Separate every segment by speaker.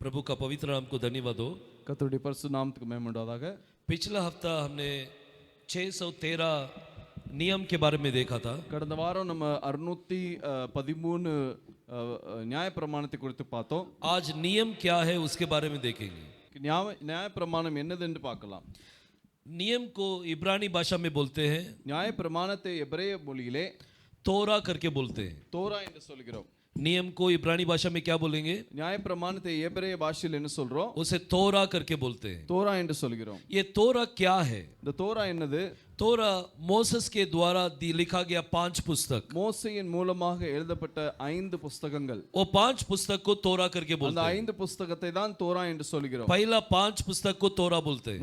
Speaker 1: प्रभु का पवित्र नाम को धन्यवाद हो।
Speaker 2: கர்த்தருடைய பரிசுத்த நாமத்துக்கு மகிமை உண்டாவதாக.
Speaker 1: पिछला हफ्ता हमने 613 नियम के बारे में देखा था।
Speaker 2: கடந்த வாரம் நம்ம 613 நியாய பிரமாணத்தை குறித்து பார்த்தோம்.
Speaker 1: आज नियम क्या है उसके बारे में देखेंगे।
Speaker 2: நியாய பிரமாணம் என்னது என்று பார்க்கலாம்.
Speaker 1: नियम को इब्रानी भाषा में बोलते हैं,
Speaker 2: நியாய பிரமாணத்தை எபிரேய மொழியிலே
Speaker 1: तोरा करके बोलते हैं।
Speaker 2: தோரா என்று சொல்கிறோம்.
Speaker 1: नियम को इब्रानी भाषा में क्या बोलेंगे?
Speaker 2: நியாய பிரமாணத்தை எபிரேய பாஷையில் என்ன சொல்றோம்?
Speaker 1: उसे तोरा करके बोलते हैं।
Speaker 2: தோரா என்று சொல்கிறோம்.
Speaker 1: ये तोरा क्या है?
Speaker 2: இந்த தோரா என்னது?
Speaker 1: तोरा मोसेस के द्वारा लिखा गया 5 पुस्तक।
Speaker 2: மோசேயின் மூலமாக எழுதப்பட்ட 5 புத்தகங்கள்.
Speaker 1: वो 5 पुस्तक को तोरा करके बोलते
Speaker 2: அந்த
Speaker 1: हैं।
Speaker 2: 5 புத்தகத்தை தான் தோரா என்று சொல்கிறோம்.
Speaker 1: पहला 5 पुस्तक को तोरा बोलते हैं।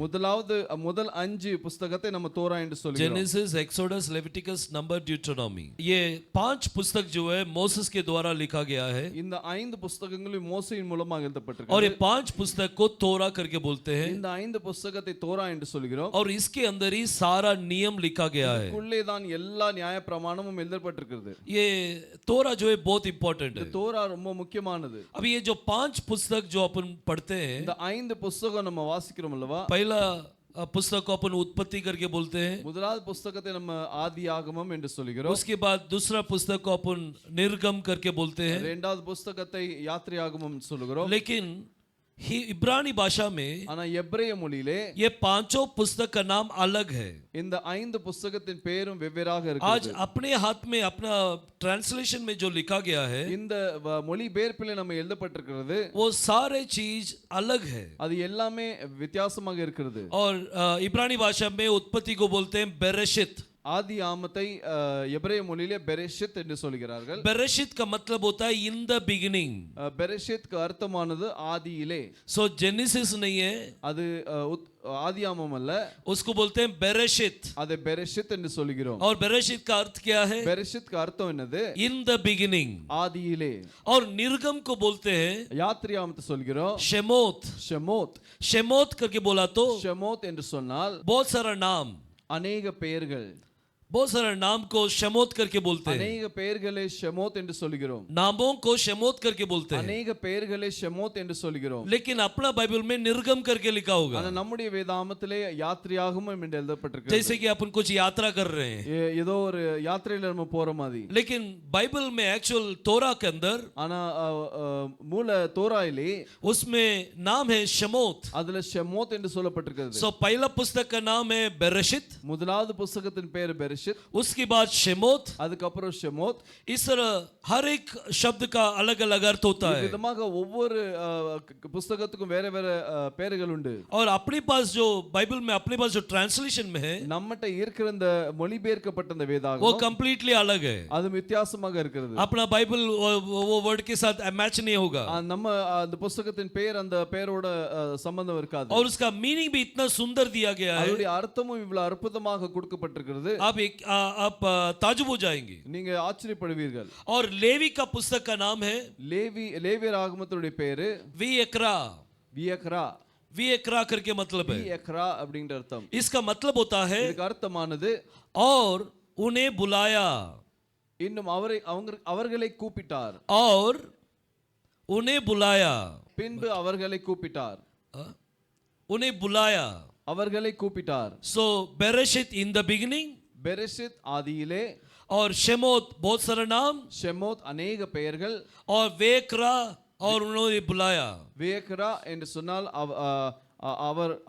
Speaker 2: முதல் 5 புத்தகத்தை நம்ம தோரா என்று சொல்கிறோம்.
Speaker 1: Genesis, Exodus, Leviticus, number, Deuteronomy. ये 5 पुस्तक जो है मोसेस के द्वारा लिखा गया है।
Speaker 2: இந்த 5 புத்தகங்களும் மோசேயின் மூலமாக எழுதப்பட்டிருக்கு.
Speaker 1: और ये 5 पुस्तक को तोरा करके बोलते हैं।
Speaker 2: இந்த 5 புத்தகத்தை தோரா என்று சொல்கிறோம்.
Speaker 1: और इसके अंदर ही सारा नियम लिखा गया है।
Speaker 2: உள்ளே தான் எல்லா நியாய பிரமாணமும் எழுதப்பட்டிருக்கிறது.
Speaker 1: ये तोरा जो है बहुत इंपॉर्टेंट है।
Speaker 2: தோரா ரொம்ப முக்கியமானது.
Speaker 1: अब ये जो 5 पुस्तक जो अपन पढ़ते हैं,
Speaker 2: இந்த 5 புத்தகம் நம்ம வாசிக்கிறோம் அல்லவா?
Speaker 1: पहला पुस्तक को अपन उत्पत्ति करके बोलते हैं।
Speaker 2: முதலாவது புத்தகத்தை நம்ம ஆதியாகமம் என்று சொல்கிறோம்.
Speaker 1: उसके बाद दूसरा पुस्तक को अपन निर्गम करके बोलते हैं।
Speaker 2: இரண்டாவது புத்தகத்தை யாத்ராகமம் சொல்கிறோம்.
Speaker 1: लेकिन इब्रानी भाषा में
Speaker 2: ஆனா எபிரேய மொழியிலே
Speaker 1: ये 5 पुस्तक का नाम अलग है।
Speaker 2: இந்த 5 புத்தகத்தின் பெயரும் வெவ்வேறாக
Speaker 1: आज
Speaker 2: இருக்கிறது.
Speaker 1: अपने हाथ में अपना ट्रांसलेशन में जो लिखा गया है,
Speaker 2: இந்த மொழிபெயர்ப்பிலே நம்ம எழுதப்பட்டிருக்கிறது,
Speaker 1: वो सारे चीज अलग है।
Speaker 2: அது எல்லாமே வித்தியாசமாக இருக்கிறது.
Speaker 1: और इब्रानी भाषा में उत्पत्ति को बोलते हैं बेरेशित।
Speaker 2: ஆதி ஆமத்தை எபிரேய மொழியிலே பெரெஷித் என்று சொல்கிறார்கள்.
Speaker 1: बेरेशित का मतलब होता है इन द बिगिनिंग।
Speaker 2: பெரெஷித்க்கு அர்த்தமானது ஆதியிலே.
Speaker 1: सो जेनेसिस नहीं है,
Speaker 2: அது ஆதியாமம் அல்ல,
Speaker 1: उसको बोलते हैं बेरेशित।
Speaker 2: அதை பெரெஷித் என்று சொல்கிறோம்.
Speaker 1: और बेरेशित का अर्थ क्या है?
Speaker 2: பெரெஷித்க்கு அர்த்தம் என்னது?
Speaker 1: इन द बिगिनिंग।
Speaker 2: ஆதியிலே.
Speaker 1: और निर्गम को बोलते हैं
Speaker 2: யாத்ராகமத்தை சொல்கிறோம்
Speaker 1: शेमोत।
Speaker 2: ஷெமோத்.
Speaker 1: शेमोत करके बोला तो
Speaker 2: ஷெமோத் என்று சொன்னால்
Speaker 1: बहुत सारा नाम,
Speaker 2: அநேக பெயர்கள்,
Speaker 1: बहुत सारा नाम को शमोत करके बोलते हैं।
Speaker 2: அநேக பெயர்களை ஷெமோத் என்று சொல்கிறோம்.
Speaker 1: नामों को शमोत करके बोलते हैं।
Speaker 2: அநேக பெயர்களை ஷெமோத் என்று சொல்கிறோம்.
Speaker 1: लेकिन अपना बाइबल में निर्गम करके लिखा होगा।
Speaker 2: ஆனா நம்முடைய வேதாகமத்திலே யாத்ராகமம் என்று எழுதப்பட்டிருக்கிறது.
Speaker 1: जैसे कि अपन कुछ यात्रा कर रहे हैं,
Speaker 2: ஏதோ ஒரு யாத்திரையில நம்ம போற மாதிரி.
Speaker 1: लेकिन बाइबल में एक्चुअल तोरा के अंदर
Speaker 2: ஆனா மூல தோராயிலே
Speaker 1: उसमें नाम है शमोत।
Speaker 2: அதுல ஷெமோத் என்று சொல்லப்பட்டிருக்கிறது.
Speaker 1: सो पहला पुस्तक का नाम है बेरेशित,
Speaker 2: முதலாவது புத்தகத்தின் பெயர் பெரெஷித்,
Speaker 1: उसके बाद शेमोत।
Speaker 2: அதுக்கப்புறம் ஷெமோத்.
Speaker 1: इस तरह हर एक शब्द का अलग अलग अर्थ होता है।
Speaker 2: விதமாக ஒவ்வொரு புத்தகத்துக்கும் வேற வேற பெயர்கள் உண்டு.
Speaker 1: और अपने पास जो बाइबल में अपने पास जो ट्रांसलेशन में है,
Speaker 2: நம்மட்ட இருக்கிற இந்த மொழிபெயர்க்கப்பட்ட இந்த
Speaker 1: वो
Speaker 2: வேதாகமம்
Speaker 1: कंप्लीटली अलग है।
Speaker 2: அது வித்தியாசமாக இருக்கிறது.
Speaker 1: अपना बाइबल वो वर्ड के साथ मैच नहीं होगा,
Speaker 2: நம்ம அந்த புத்தகத்தின் பெயர் அந்த பெயரோட சம்பந்தம் இருக்காது.
Speaker 1: और उसका मीनिंग भी इतना सुंदर दिया गया है,
Speaker 2: அதோட அர்த்தமும் இவ்வளவு அற்புதமாக கொடுக்கப்பட்டிருக்கிறது.
Speaker 1: आप ताजुब हो जाएंगे।
Speaker 2: நீங்க ஆச்சரியப்படுவீர்கள்.
Speaker 1: और लेवी का पुस्तक का नाम है
Speaker 2: லேவியராகமத்துடைய பேரு
Speaker 1: विएक्रा।
Speaker 2: வியக்ரா.
Speaker 1: विएक्रा करके मतलब है,
Speaker 2: வியக்ரா அப்படிங்கிற அர்த்தம்.
Speaker 1: इसका मतलब होता है
Speaker 2: இதுக்கு அர்த்தமானது
Speaker 1: और उन्हें बुलाया,
Speaker 2: இன்னும் அவர்களை கூப்பிட்டார்.
Speaker 1: और उन्हें बुलाया,
Speaker 2: பின்பு அவர்களை கூப்பிட்டார்.
Speaker 1: उन्हें बुलाया।
Speaker 2: அவர்களை கூப்பிட்டார்.
Speaker 1: सो बेरेशित इन द बिगिनिंग,
Speaker 2: பெரெஷித் ஆதியிலே,
Speaker 1: और शेमोत बहुत सारा नाम,
Speaker 2: ஷெமோத் அநேக பெயர்கள்,
Speaker 1: और वेक्रा और उन्होंने बुलाया।
Speaker 2: வியக்ரா என்று சொன்னால்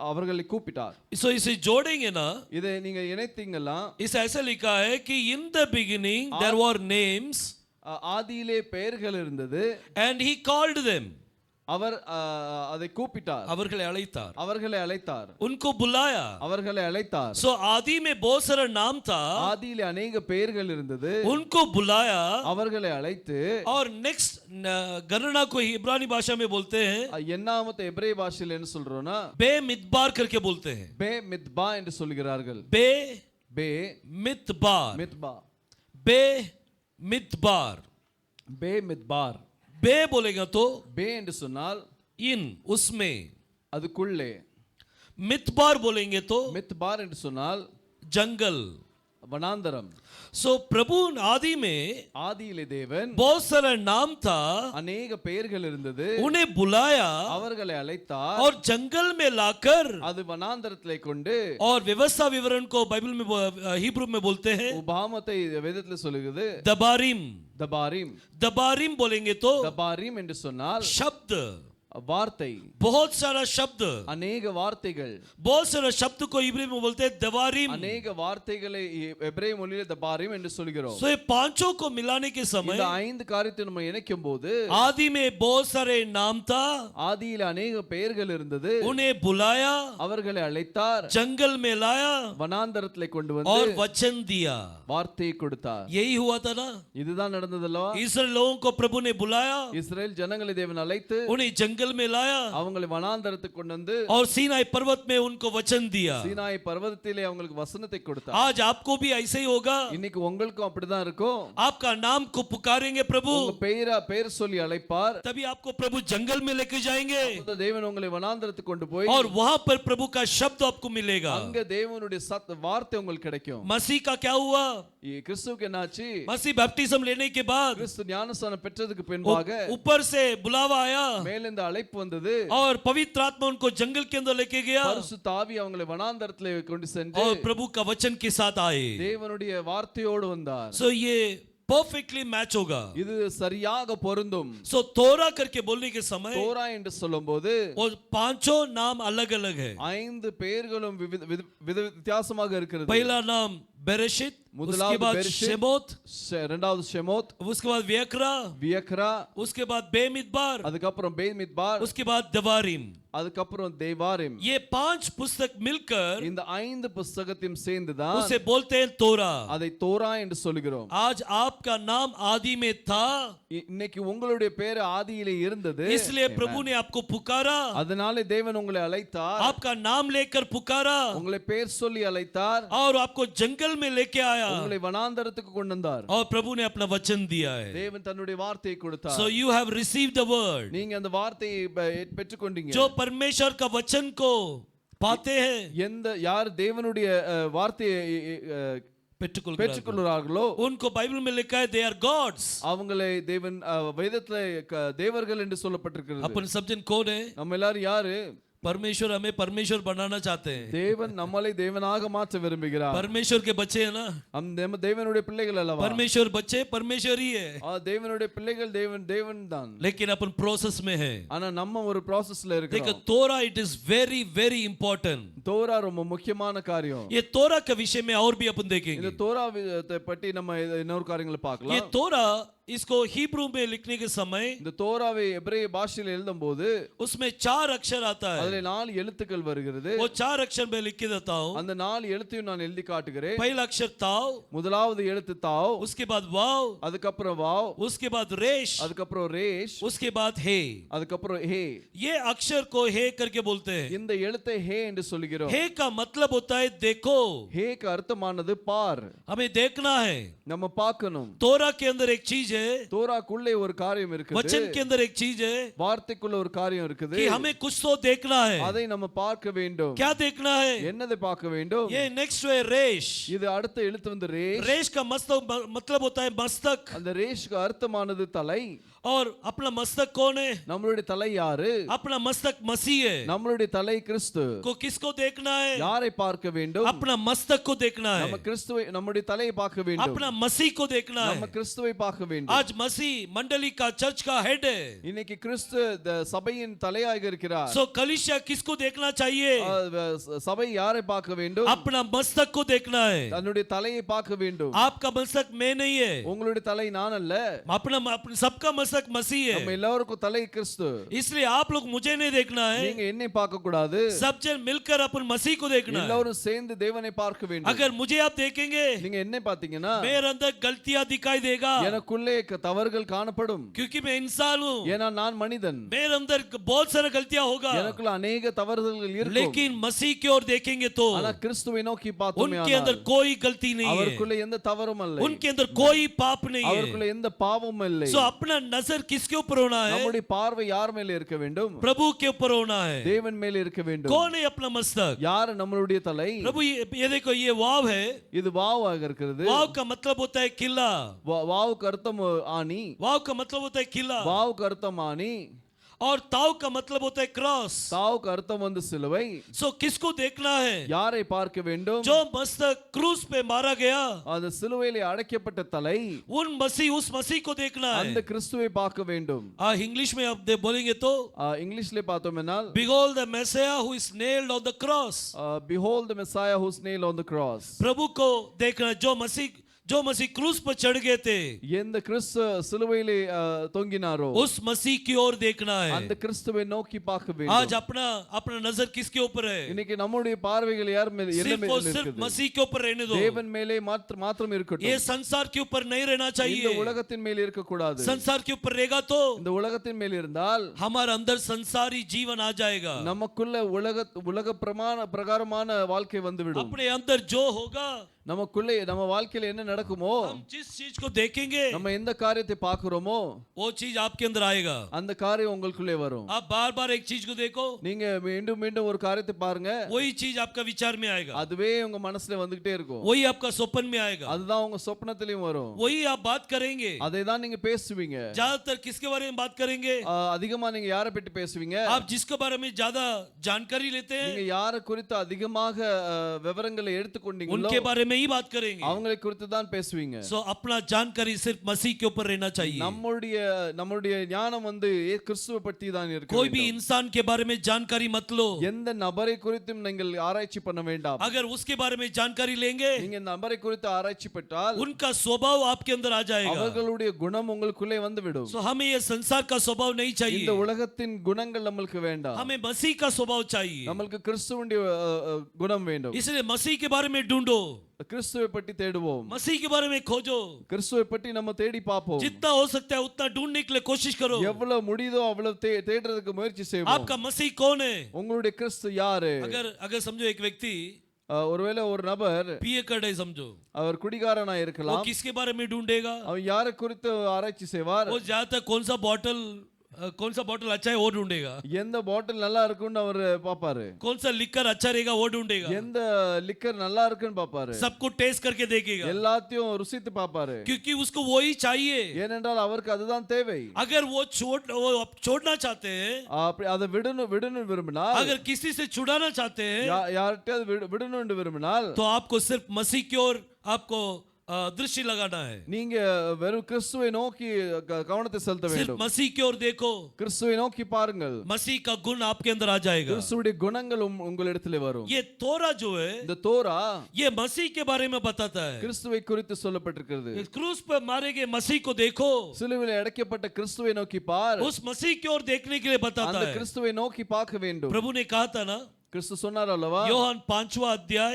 Speaker 2: அவர்களை கூப்பிட்டார்.
Speaker 1: सो इसे जोड़ेंगे ना,
Speaker 2: இதை நீங்க இணைத்தீங்கன்னா
Speaker 1: इसे ऐसा लिखा है कि in the beginning there were names
Speaker 2: ஆதியிலே பெயர்கள் இருந்தது.
Speaker 1: and he called them,
Speaker 2: அவர் அதை கூப்பிட்டார்,
Speaker 1: அவர்களை அழைத்தார்,
Speaker 2: அவர்களை அழைத்தார்,
Speaker 1: उनको बुलाया।
Speaker 2: அவர்களை அழைத்தார்.
Speaker 1: सो आदि में बहुत सारा नाम था,
Speaker 2: ஆதியிலே அநேக பெயர்கள் இருந்தது,
Speaker 1: उनको बुलाया।
Speaker 2: அவர்களை அழைத்து,
Speaker 1: और नेक्स्ट गणना को इब्रानी भाषा में बोलते हैं
Speaker 2: என்னாமத்தை எபிரேய பாஷையில் என்ன சொல்றோம்னா
Speaker 1: बे मिदबार करके बोलते हैं।
Speaker 2: பே மித்பா என்று சொல்கிறார்கள்.
Speaker 1: बे
Speaker 2: பே
Speaker 1: मिदबार,
Speaker 2: மித்பா,
Speaker 1: बे मिदबार।
Speaker 2: பே மித்பார்.
Speaker 1: बे बोलेगा तो
Speaker 2: பே என்று சொன்னால்
Speaker 1: इन, उसमें।
Speaker 2: அதுக்குள்ளே.
Speaker 1: मितबार बोलेंगे तो
Speaker 2: மித்பார் என்று சொன்னால்
Speaker 1: जंगल,
Speaker 2: வனாந்தரம்.
Speaker 1: सो प्रभु आदि में
Speaker 2: ஆதியிலே தேவன்
Speaker 1: बहुत सारा नाम था,
Speaker 2: அநேக பெயர்கள் இருந்தது.
Speaker 1: उन्हें बुलाया
Speaker 2: அவர்களை அழைத்தார்.
Speaker 1: और जंगल में लाकर,
Speaker 2: அது வனாந்தரத்திலே கொண்டு,
Speaker 1: और व्यवस्था विवरण को बाइबल में हिब्रू में बोलते हैं
Speaker 2: உபாமத்தை வேதத்துல சொல்லுகிறது
Speaker 1: दबारिम.
Speaker 2: தபாரிம்.
Speaker 1: दबारिम बोलेंगे तो
Speaker 2: தபாரிம் என்று சொன்னால்
Speaker 1: शब्द,
Speaker 2: வார்த்தை,
Speaker 1: बहुत सारा शब्द,
Speaker 2: அநேக வார்த்தைகள்.
Speaker 1: बहुत सारा शब्द को इब्री में बोलते हैं दबारिम.
Speaker 2: அநேக வார்த்தைகளை எபிரேய மொழியிலே தபாரிம் என்று சொல்கிறோம்.
Speaker 1: सो ये पांचों को मिलाने के समय
Speaker 2: இந்த 5 காரியத்தை நம்ம இணைக்கும் போது
Speaker 1: आदि में बहुत सारे नाम था,
Speaker 2: ஆதியில அநேக பெயர்கள் இருந்தது.
Speaker 1: उन्हें बुलाया,
Speaker 2: அவர்களை அழைத்தார்,
Speaker 1: जंगल में लाया
Speaker 2: வனாந்தரத்திலே கொண்டு
Speaker 1: और
Speaker 2: வந்து
Speaker 1: वचन दिया.
Speaker 2: வார்த்தையை கொடுத்தார்.
Speaker 1: यही हुआ था ना,
Speaker 2: இதுதான் நடந்ததல்லவா?
Speaker 1: इस्राएल लोगों को प्रभु ने बुलाया,
Speaker 2: இஸ்ரவேல் ஜனங்களை தேவன் அழைத்து
Speaker 1: उन्हें जंगल में लाया
Speaker 2: அவங்களை வனாந்தரத்துக்கு கொண்டு வந்து
Speaker 1: और सीनाई पर्वत में उनको वचन दिया.
Speaker 2: சீனாய் பர்வதத்திலே அவங்களுக்கு வசனத்தை கொடுத்தார்.
Speaker 1: आज आपको भी ऐसे ही होगा,
Speaker 2: இன்னைக்கு உங்களுக்கும் அப்படிதான் இருக்கும்.
Speaker 1: आपका नाम को पुकारेंगे प्रभु,
Speaker 2: உங்க பெயர் சொல்லி அழைப்பார்.
Speaker 1: तभी आपको प्रभु जंगल में लेके जाएंगे
Speaker 2: அப்பொழுது தேவன் உங்களை வனாந்தரத்துக்கு கொண்டு போய்
Speaker 1: और वहां पर प्रभु का शब्द आपको मिलेगा.
Speaker 2: அங்க தேவனுடைய வார்த்தை உங்களுக்கு கிடைக்கும்.
Speaker 1: मसीह का क्या हुआ?
Speaker 2: கிறிஸ்துவுக்கு என்னாச்சு?
Speaker 1: मसीह बैप्टिज्म लेने के बाद
Speaker 2: கிறிஸ்து ஞானஸ்நானம் பெற்றதுக்கு பின்பாக
Speaker 1: ऊपर से बुलावा आया
Speaker 2: மேலிருந்து அழைப்பு வந்தது.
Speaker 1: और पवित्र आत्मा उनको जंगल के अंदर लेके गया
Speaker 2: பரிசுத்த ஆவி அவங்களை வனாந்தரத்திலே கொண்டு சென்று
Speaker 1: और प्रभु का वचन के साथ आए.
Speaker 2: தேவனுடைய வார்த்தையோடு வந்தார்.
Speaker 1: सो ये परफेक्टली मैच होगा.
Speaker 2: இது சரியாக பொருந்தும்.
Speaker 1: सो तोरा करके बोलने के समय
Speaker 2: தோரா என்று சொல்லும்போது
Speaker 1: वो पांचों नाम अलग अलग है.
Speaker 2: 5 பெயர்களும் வித்தியாசமாக இருக்கிறது.
Speaker 1: पहला नाम बेरेशित, उसके बाद
Speaker 2: बेरेशित,
Speaker 1: शेमोत,
Speaker 2: இரண்டாவது ஷெமோத்,
Speaker 1: उसके बाद व्यकरा,
Speaker 2: வியக்ரா,
Speaker 1: उसके बाद बेमिदबार,
Speaker 2: அதுக்கப்புறம் பேமித்பார்,
Speaker 1: उसके बाद दवारिम.
Speaker 2: அதுக்கப்புறம் தேவாரிம்.
Speaker 1: ये 5 पुस्तक मिलकर
Speaker 2: இந்த 5 புத்தகத்தையும் சேர்ந்துதான்
Speaker 1: उसे बोलते हैं तोरा.
Speaker 2: அதை தோரா என்று சொல்கிறோம்.
Speaker 1: आज आपका नाम आदि में था,
Speaker 2: இன்னைக்கு உங்களுடைய பேர் ஆதியிலே இருந்தது.
Speaker 1: इसलिए प्रभु ने आपको पुकारा,
Speaker 2: அதனாலே தேவன் உங்களை அழைத்தார்.
Speaker 1: आपका नाम लेकर पुकारा
Speaker 2: உங்களை பேர் சொல்லி அழைத்தார்.
Speaker 1: और आपको जंगल में लेके आया
Speaker 2: உங்களை வனாந்தரத்துக்கு கொண்டு வந்தார்.
Speaker 1: और प्रभु ने अपना वचन दिया है.
Speaker 2: தேவன் தன்னுடைய வார்த்தையை கொடுத்தார்.
Speaker 1: So you have received the word.
Speaker 2: நீங்க அந்த வார்த்தையை பெற்றுக்கொண்டீங்க.
Speaker 1: जो परमेश्वर का वचन को पाते हैं,
Speaker 2: யார் தேவனுடைய வார்த்தையை பெற்றுக்கொள்கிறார்களோ
Speaker 1: उनको बाइबल में लिखा है they are gods.
Speaker 2: அவங்களை தேவன் வேதத்திலே தேவர்கள் என்று சொல்லப்பட்டிருக்கிறது.
Speaker 1: अपन सब जन कौन है?
Speaker 2: நம்ம எல்லாரும் யாரு?
Speaker 1: परमेश्वर हमें परमेश्वर बनाना चाहते हैं.
Speaker 2: தேவன் நம்மளை தேவனாக மாற்ற விரும்புகிறார்.
Speaker 1: परमेश्वर के बच्चे हैं ना,
Speaker 2: நம்ம தேவனுடைய பிள்ளைகள் அல்லவா?
Speaker 1: परमेश्वर बच्चे परमेश्वर ही है,
Speaker 2: தேவனுடைய பிள்ளைகள் தேவன் தான்.
Speaker 1: लेकिन अपन प्रोसेस में है.
Speaker 2: ஆனா நம்ம ஒரு processல
Speaker 1: देखो
Speaker 2: இருக்கோம்.
Speaker 1: तोरा it is very very important.
Speaker 2: Torah ரொம்ப முக்கியமான காரியம்.
Speaker 1: ये तोरा के विषय में और भी अपन
Speaker 2: இந்த
Speaker 1: देखेंगे.
Speaker 2: தோரா பற்றி நம்ம இன்னொரு காரியங்களை
Speaker 1: ये
Speaker 2: பார்க்கலாம்.
Speaker 1: तोरा इसको हिब्रू में लिखने के समय
Speaker 2: இந்த தோராவை எபிரேய பாஷையில் எழுதும்போது
Speaker 1: उसमें 4 अक्षर आता है.
Speaker 2: அதுல 4 எழுத்துக்கள் வருகிறது.
Speaker 1: वो 4 अक्षर में लिख के देता हूं.
Speaker 2: அந்த 4 எழுத்தையும் நான் எழுதி காட்டுகிறேன்.
Speaker 1: पहला अक्षर ताव,
Speaker 2: முதலாவது எழுத்து தாவ்,
Speaker 1: उसके बाद वाव,
Speaker 2: அதுக்கப்புறம் வாவ்,
Speaker 1: उसके बाद रेश,
Speaker 2: அதுக்கப்புறம் ரேஷ்,
Speaker 1: उसके बाद हे.
Speaker 2: அதுக்கப்புறம் ஹே.
Speaker 1: ये अक्षर को हे करके बोलते हैं.
Speaker 2: இந்த எழுத்தை ஹே என்று சொல்கிறோம்.
Speaker 1: हे का मतलब होता है देखो.
Speaker 2: ஹேக்கு அர்த்தமானது பார்.
Speaker 1: हमें देखना है.
Speaker 2: நம்ம பார்க்கணும்.
Speaker 1: तोरा के अंदर एक चीज है,
Speaker 2: தோராக்குள்ளே ஒரு காரியம் இருக்குது.
Speaker 1: वचन के अंदर एक चीज है
Speaker 2: வார்த்தைக்குள்ள ஒரு காரியம் இருக்குது.
Speaker 1: कि हमें कुछ तो देखना है.
Speaker 2: அதை நம்ம பார்க்க வேண்டும்.
Speaker 1: क्या देखना है?
Speaker 2: என்னதை பார்க்க வேண்டும்?
Speaker 1: ये नेक्स्ट है रेश.
Speaker 2: இது அடுத்த எழுத்து வந்து ரேஷ்.
Speaker 1: रेश का मतलब होता है मस्तक.
Speaker 2: அந்த ரேஷ்க்கு அர்த்தமானது தலை.
Speaker 1: और अपना मस्तक कौन है?
Speaker 2: நம்மளுடைய தலை யாரு?
Speaker 1: अपना मस्तक मसीह है.
Speaker 2: நம்மளுடைய தலை கிறிஸ்து.
Speaker 1: को किसको देखना है?
Speaker 2: யாரை பார்க்க வேண்டும்?
Speaker 1: अपना मस्तक को देखना है.
Speaker 2: நம்ம கிறிஸ்துவை நம்முடைய தலையை பார்க்க வேண்டும்.
Speaker 1: अपना मसीह को देखना
Speaker 2: நம்ம
Speaker 1: है.
Speaker 2: கிறிஸ்துவை பார்க்க வேண்டும்.
Speaker 1: आज मसीह मंडली का चर्च का हेड है.
Speaker 2: இன்னைக்கு கிறிஸ்து சபையின் தலையாக இருக்கிறார்.
Speaker 1: सो कलीसिया किसको देखना चाहिए?
Speaker 2: சபை யாரை பார்க்க வேண்டும்?
Speaker 1: अपना मस्तक को देखना है.
Speaker 2: தன்னுடைய தலையை பார்க்க வேண்டும்.
Speaker 1: आपका मस्तक मैं नहीं है,
Speaker 2: உங்களுடைய தலை நான் அல்ல.
Speaker 1: अपना सबका मस्तक मसीह
Speaker 2: நம்ம
Speaker 1: है.
Speaker 2: எல்லாருக்கும் தலை கிறிஸ்து.
Speaker 1: इसलिए आप लोग मुझे नहीं देखना है,
Speaker 2: நீங்க என்னை பார்க்க கூடாது.
Speaker 1: सब जन मिलकर अपन मसीह को देखना है.
Speaker 2: எல்லாரும் சேர்ந்து தேவனை பார்க்க வேண்டும்.
Speaker 1: अगर मुझे आप देखेंगे,
Speaker 2: நீங்க என்ன பாத்தீங்கன்னா
Speaker 1: मेरे अंदर गलतियां दिखाई देगा.
Speaker 2: எனக்குள்ளே எனக்குள்ளே தவறுகள் காணப்படும்
Speaker 1: क्योंकि मैं इंसान हूँ,
Speaker 2: ஏன்னா நான் மனிதன்
Speaker 1: मेरे अंदर बहुत सारा गलतियां होगा,
Speaker 2: எனக்குள்ள अनेक தவறுகள் இருக்கும்
Speaker 1: लेकिन मसीह की ओर देखेंगे तो
Speaker 2: ஆனா கிறிஸ்துவை நோக்கி
Speaker 1: उनके
Speaker 2: பார்த்தோமேயானால்
Speaker 1: अंदर कोई गलती नहीं है,
Speaker 2: அவருக்குள்ள எந்த தவறும் இல்லை
Speaker 1: उनके अंदर कोई पाप नहीं है।
Speaker 2: அவருக்குள்ள எந்த பாவமும் இல்லை
Speaker 1: सो अपना नजर किसके ऊपर होना है?
Speaker 2: நம்முடைய பார்வை யார் மேல இருக்க வேண்டும்
Speaker 1: प्रभु के ऊपर होना है।
Speaker 2: தேவன் மேல இருக்க வேண்டும்
Speaker 1: कौन है अपना मस्तक?
Speaker 2: யார் நம்மளுடைய தலை
Speaker 1: प्रभु ये देखो, ये वाव है।
Speaker 2: இது வாவாக இருக்கிறது
Speaker 1: वाव का मतलब होता है किला,
Speaker 2: வாவுக்கு அர்த்தம் ஆணி
Speaker 1: वाव का मतलब होता है किला,
Speaker 2: வாவுக்கு அர்த்தம் ஆணி
Speaker 1: और ताव का मतलब होता है क्रॉस।
Speaker 2: தாவுக்கு அர்த்தம் வந்து சிலுவை
Speaker 1: सो किसको देखना है?
Speaker 2: யாரை பார்க்க வேண்டும்
Speaker 1: जो मस्तक क्रूस पे मारा गया,
Speaker 2: அந்த சிலுவையிலே அடைக்கப்பட்ட தலை
Speaker 1: उन मसीह, उस मसीह को देखना
Speaker 2: அந்த
Speaker 1: है।
Speaker 2: கிறிஸ்துவை பார்க்க வேண்டும்
Speaker 1: इंग्लिश में आप बोलेंगे तो
Speaker 2: இங்கிலீஷ்ல பார்த்தோம்னால்
Speaker 1: behold the messiah who is nailed on the cross।
Speaker 2: behold the messiah who's nailed on the cross
Speaker 1: प्रभु को देखना, जो मसीह क्रूस पर चढ़ गए थे,
Speaker 2: எந்த கிறிஸ்து சிலுவையிலே தொங்கினாரோ
Speaker 1: उस मसीह की ओर देखना
Speaker 2: அந்த
Speaker 1: है।
Speaker 2: கிறிஸ்துவை நோக்கி பார்க்க
Speaker 1: आज
Speaker 2: வேண்டும்
Speaker 1: अपना अपना नजर किसके ऊपर है?
Speaker 2: இன்னைக்கு நம்முடைய பார்வைகள் யார் மேல என்ன
Speaker 1: सिर्फ
Speaker 2: மேல
Speaker 1: और सिर्फ
Speaker 2: இருக்குது
Speaker 1: मसीह के ऊपर रहने दो।
Speaker 2: தேவன் மேலே மாத்திரம்
Speaker 1: ये
Speaker 2: இருக்கட்டும்
Speaker 1: संसार के ऊपर नहीं रहना
Speaker 2: இந்த
Speaker 1: चाहिए।
Speaker 2: உலகத்தின் மேல் இருக்க கூடாது
Speaker 1: संसार के ऊपर रहेगा तो
Speaker 2: இந்த உலகத்தின் மேல் இருந்தால்
Speaker 1: हमारे अंदर संसारी जीवन आ जाएगा।
Speaker 2: நமக்குள்ள உலக பிரகாரமான வாழ்க்கை வந்துவிடும்
Speaker 1: अपने अंदर जो होगा,
Speaker 2: நமக்குள்ளே நம்ம வாழ்க்கையில என்ன நடக்குமோ
Speaker 1: हम जिस चीज को देखेंगे
Speaker 2: நம்ம எந்த காரியத்தை பார்க்கிறோமோ
Speaker 1: वो चीज आपके अंदर आएगा।
Speaker 2: அந்த காரியம் உங்களுக்குள்ளே வரும்
Speaker 1: आप बार बार एक चीज को देखो,
Speaker 2: நீங்க மீண்டும் மீண்டும் ஒரு காரியத்தை பாருங்க
Speaker 1: वही चीज आपका विचार में आएगा,
Speaker 2: அதுவே உங்க மனசுல வந்துகிட்டே இருக்கும்
Speaker 1: वही आपका स्वप्न में आएगा,
Speaker 2: அதுதான் உங்க சொப்பனத்திலயும் வரும்
Speaker 1: वही आप बात करेंगे।
Speaker 2: அதை தான் நீங்க பேசுவீங்க
Speaker 1: ज्यादातर किसके बारे में बात करेंगे?
Speaker 2: அதிகமா நீங்க யாரை பற்றி பேசுவீங்க
Speaker 1: आप जिसके बारे में ज्यादा जानकारी लेते हैं,
Speaker 2: நீங்க யாரை குறித்து அதிகமாக விவரங்களை எடுத்துக்கொண்டீங்களோ
Speaker 1: उनके बारे में ही बात करेंगे।
Speaker 2: அவங்களை குறித்து தான் பேசுவீங்க
Speaker 1: सो अपना जानकारी सिर्फ मसीह के ऊपर रहना चाहिए।
Speaker 2: நம்முடைய ஞானம் வந்து கிறிஸ்துவை பற்றி தான் இருக்கு
Speaker 1: कोई भी इंसान के बारे में जानकारी मत लो।
Speaker 2: எந்த நபரை குறித்தும் நீங்கள் ஆராய்ச்சி பண்ண வேண்டாம்
Speaker 1: अगर उसके बारे में जानकारी लेंगे,
Speaker 2: நீங்க நபரை குறித்து ஆராய்ச்சி பட்டால்
Speaker 1: उनका स्वभाव आपके अंदर आ जाएगा।
Speaker 2: அவர்களுடைய குணம் உங்களுக்குள்ளே வந்துவிடும்
Speaker 1: सो हमें ये संसार का स्वभाव नहीं
Speaker 2: இந்த
Speaker 1: चाहिए,
Speaker 2: உலகத்தின் குணங்கள் நமக்கு வேண்டாம்
Speaker 1: हमें मसीह का स्वभाव चाहिए।
Speaker 2: நமக்கு கிறிஸ்துவுடைய குணம் வேண்டும்
Speaker 1: इसलिए मसीह के बारे में ढूंढो,
Speaker 2: கிறிஸ்துவை பற்றி தேடுவோம்
Speaker 1: मसीह के बारे में खोजो।
Speaker 2: கிறிஸ்துவை பற்றி நம்ம தேடி பார்ப்போம்
Speaker 1: जितना हो सकता है उतना ढूंढने के लिए कोशिश करो।
Speaker 2: எவ்வளவு முடியுதோ அவ்வளவு தேடுறதுக்கு முயற்சி செய்வோம்
Speaker 1: आपका मसीह कौन है?
Speaker 2: உங்களுடைய கிறிஸ்து யாரு
Speaker 1: अगर समझो एक व्यक्ति
Speaker 2: ஒருவேளை ஒரு நபர்
Speaker 1: पिए कर है, समझो
Speaker 2: அவர் குடிகாரனா
Speaker 1: वो
Speaker 2: இருக்கலாம்
Speaker 1: किसके बारे में ढूंढेगा?
Speaker 2: அவர் யாரை குறித்து ஆராய்ச்சி செய்வார்
Speaker 1: वो ज्यादातर कौन सा बॉटल अच्छा है वो ढूंढेगा,
Speaker 2: எந்த பாட்டில் நல்லா இருக்குன்னு அவர் பாப்பாரு
Speaker 1: कौन सा लिकर अच्छा रहेगा वो ढूंढेगा,
Speaker 2: எந்த லிக்கர் நல்லா இருக்குன்னு பாப்பாரு
Speaker 1: सबको टेस्ट करके देखेगा,
Speaker 2: எல்லாத்தையும் ருசித்து பாப்பாரு
Speaker 1: क्योंकि उसको वही चाहिए।
Speaker 2: ஏனென்றால் அவருக்கு அதுதான் தேவை
Speaker 1: अगर वो छोड़ना चाहते हैं,
Speaker 2: அப்படி அதை விடணும் விரும்பினால்
Speaker 1: अगर किसी से छुड़ाना चाहते हैं,
Speaker 2: யார்கிட்ட விடணும் விரும்பினால்
Speaker 1: तो आपको सिर्फ मसीह की ओर आपको दृष्टि लगाना है।
Speaker 2: நீங்க வெறும் கிறிஸ்துவை நோக்கி கவனத்தை செலுத்த
Speaker 1: सिर्फ
Speaker 2: வேண்டும்
Speaker 1: मसीह की ओर देखो,
Speaker 2: கிறிஸ்துவை நோக்கி பாருங்கள்
Speaker 1: मसीह का गुण आपके अंदर आ जाएगा।
Speaker 2: கிறிஸ்துவுடைய குணங்கள் உங்களிடத்திலே வரும்
Speaker 1: ये तोरा जो है,
Speaker 2: இந்த தோரா
Speaker 1: ये मसीह के बारे में बताता है।
Speaker 2: கிறிஸ்துவை குறித்து சொல்லப்பட்டிருக்கிறது
Speaker 1: इस क्रूस पर मारे गए मसीह को देखो,
Speaker 2: சிலுவையில் அடைக்கப்பட்ட கிறிஸ்துவை நோக்கி பார்
Speaker 1: उस मसीह की ओर देखने के लिए बताता
Speaker 2: அந்த
Speaker 1: है।
Speaker 2: கிறிஸ்துவை நோக்கி பார்க்க வேண்டும்
Speaker 1: प्रभु ने कहा था ना,
Speaker 2: கிறிஸ்து சொன்னார் அல்லவா
Speaker 1: योहान 5वां अध्याय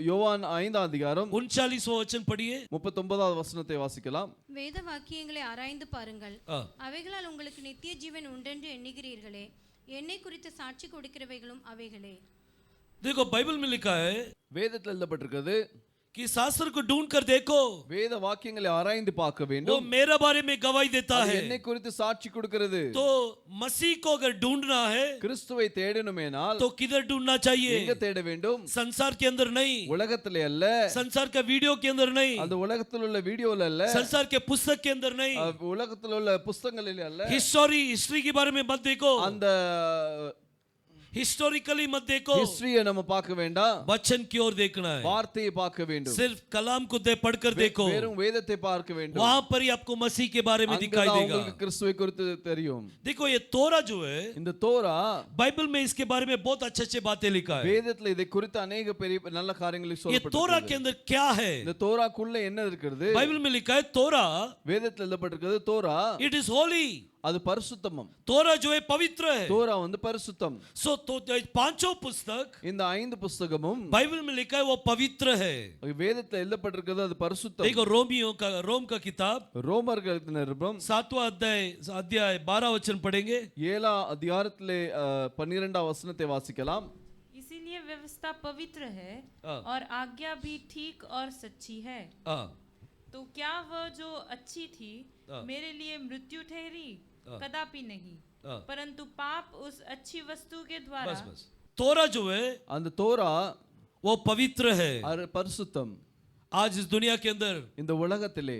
Speaker 2: யோவான் 5ஆம் அதிகாரம்
Speaker 1: 39वां वचन पढ़िए।
Speaker 2: 39வது வசனத்தை வாசிக்கலாம்
Speaker 3: வேத வாக்கியங்களை ஆராய்ந்து பாருங்கள்,
Speaker 1: हाँ।
Speaker 3: அவைகளால் உங்களுக்கு நித்திய ஜீவன் உண்டென்று எண்ணுகிறீர்களே, என்னை குறித்து சாட்சி கொடுக்கிறவைகளும் அவைகளே।
Speaker 1: देखो बाइबल में लिखा है
Speaker 2: வேதத்தில் எழுதப்பட்டிருக்கிறது
Speaker 1: कि शास्त्र को ढूंढ कर देखो,
Speaker 2: வேத வாக்கியங்களை ஆராய்ந்து பார்க்க
Speaker 1: वो
Speaker 2: வேண்டும்
Speaker 1: मेरा बारे में गवाही देता
Speaker 2: அது
Speaker 1: है।
Speaker 2: என்னை குறித்து சாட்சி கொடுக்கிறது
Speaker 1: तो मसीह को अगर ढूंढना है
Speaker 2: கிறிஸ்துவை தேடணுமேனால்
Speaker 1: तो किधर ढूंढना चाहिए?
Speaker 2: எங்க தேட வேண்டும்
Speaker 1: संसार के अंदर नहीं,
Speaker 2: உலகத்திலே அல்ல
Speaker 1: संसार का वीडियो के अंदर नहीं,
Speaker 2: அந்த உலகத்தில் உள்ள வீடியோல அல்ல
Speaker 1: संसार के पुस्तक के अंदर नहीं,
Speaker 2: உலகத்தில் உள்ள புத்தகங்களில் அல்ல
Speaker 1: हिस्ट्री के बारे में मत देखो,
Speaker 2: அந்த
Speaker 1: हिस्टोरिकली मत देखो,
Speaker 2: ஹிஸ்டரியை நம்ம பார்க்க வேண்டாம்
Speaker 1: वचन की ओर देखना है।
Speaker 2: வார்த்தையை பார்க்க வேண்டும்
Speaker 1: सिर्फ कलाम को पढ़कर देखो,
Speaker 2: வெறும் வேதத்தை பார்க்க வேண்டும்
Speaker 1: वहां पर ही आपको मसीह के बारे में दिखाई
Speaker 2: அங்கதான்
Speaker 1: देगा।
Speaker 2: உங்களுக்கு கிறிஸ்துவை குறித்து தெரியும்
Speaker 1: देखो ये तोरा जो है,
Speaker 2: இந்த தோரா
Speaker 1: बाइबल में इसके बारे में बहुत अच्छे बातें लिखा है।
Speaker 2: வேதத்துல இதை குறித்து अनेक பெரிய நல்ல காரியங்களை
Speaker 1: ये तोरा के
Speaker 2: சொல்லப்பட்டிருக்கிறது
Speaker 1: अंदर क्या है?
Speaker 2: இந்த தோராக்குள்ள என்ன இருக்கிறது
Speaker 1: बाइबल में लिखा है तोरा,
Speaker 2: வேதத்துல எழுதப்பட்டிருக்கிறது தோரா
Speaker 1: इट इज होली,
Speaker 2: அது பரிசுத்தமம்.
Speaker 1: तोरा जो है पवित्र है.
Speaker 2: தோரா வந்து பரிசுத்தம்.
Speaker 1: सो तो पांचों पुस्तक
Speaker 2: இந்த 5 புஸ்தகமும்
Speaker 1: बाइबल में लिखा है वो पवित्र है.
Speaker 2: வேதத்துல எழுதப்பட்டிருக்கிறது அது பரிசுத்தம்.
Speaker 1: देखो रोम का किताब
Speaker 2: ரோமர்கள் நிருபம்
Speaker 1: 7वां अध्याय 12 वचन पढ़ेंगे.
Speaker 2: 7ஆம் அதிகாரத்திலே 12ஆம் வசனத்தை வாசிக்கலாம்.
Speaker 4: इसीलिए व्यवस्था पवित्र है
Speaker 1: हाँ।
Speaker 4: और आज्ञा भी ठीक और सच्ची है।
Speaker 1: हाँ,
Speaker 4: तो क्या वह जो अच्छी थी
Speaker 1: हाँ।
Speaker 4: मेरे लिए मृत्यु ठहरी?
Speaker 1: हाँ।
Speaker 4: कदापि नहीं,
Speaker 1: हाँ।
Speaker 4: परंतु पाप उस अच्छी वस्तु के द्वारा
Speaker 1: बस बस. तोरा जो है
Speaker 2: அந்த தோரா
Speaker 1: वो पवित्र है.
Speaker 2: பரிசுத்தம்.
Speaker 1: आज इस दुनिया के अंदर
Speaker 2: இந்த உலகத்திலே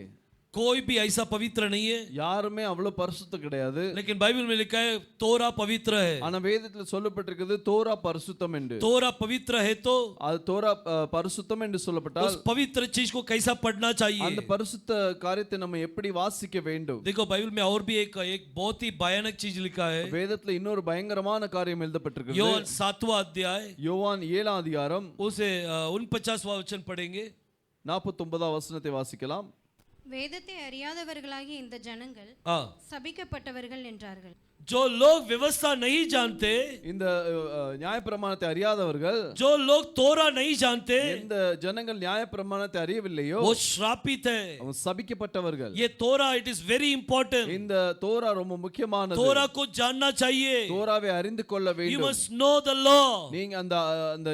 Speaker 1: कोई भी ऐसा पवित्र नहीं है,
Speaker 2: யாருமே அவ்வளவு பரிசுத்தம் கிடையாது.
Speaker 1: लेकिन बाइबल में लिखा है तोरा पवित्र है.
Speaker 2: ஆனா வேதத்துல சொல்லப்பட்டிருக்கிறது தோரா பரிசுத்தம் என்று.
Speaker 1: तोरा पवित्र है तो
Speaker 2: அது தோரா பரிசுத்தம் என்று சொல்லப்பட்டால்
Speaker 1: उस पवित्र चीज को कैसा पढ़ना चाहिए.
Speaker 2: அந்த பரிசுத்த காரியத்தை நம்ம எப்படி வாசிக்க வேண்டும்?
Speaker 1: देखो बाइबल में और भी एक बहुत ही भयानक चीज लिखा है.
Speaker 2: வேதத்துல இன்னொரு பயங்கரமான காரியம் எழுதப்பட்டிருக்கிறது.
Speaker 1: योहान 7वां अध्याय
Speaker 2: யோவான் 7ஆம் அதிகாரம்
Speaker 1: उसे 49वां वचन पढ़ेंगे.
Speaker 2: 49ஆம் வசனத்தை வாசிக்கலாம்.
Speaker 3: வேதத்தை அறியாதவர்களாகிய இந்த ஜனங்கள்
Speaker 1: हाँ,
Speaker 3: சபிக்கப்பட்டவர்கள் என்றார்கள்.
Speaker 1: जो लोग व्यवस्था नहीं जानते,
Speaker 2: இந்த நியாயப்பிரமாணத்தை அறியாதவர்கள்,
Speaker 1: जो लोग तोरा नहीं जानते,
Speaker 2: எந்த ஜனங்கள் நியாயப்பிரமாணத்தை அறியவில்லையோ
Speaker 1: वो श्रापित है.
Speaker 2: அவன் சபிக்கப்பட்டவர்கள்.
Speaker 1: ये तोरा इट इज वेरी इंपॉर्टेंट.
Speaker 2: இந்த தோரா ரொம்ப முக்கியமானது.
Speaker 1: तोरा को जानना चाहिए.
Speaker 2: தோராவை அறிந்து கொள்ள
Speaker 1: You
Speaker 2: வேண்டும்.
Speaker 1: must know the law.
Speaker 2: நீங்க அந்த அந்த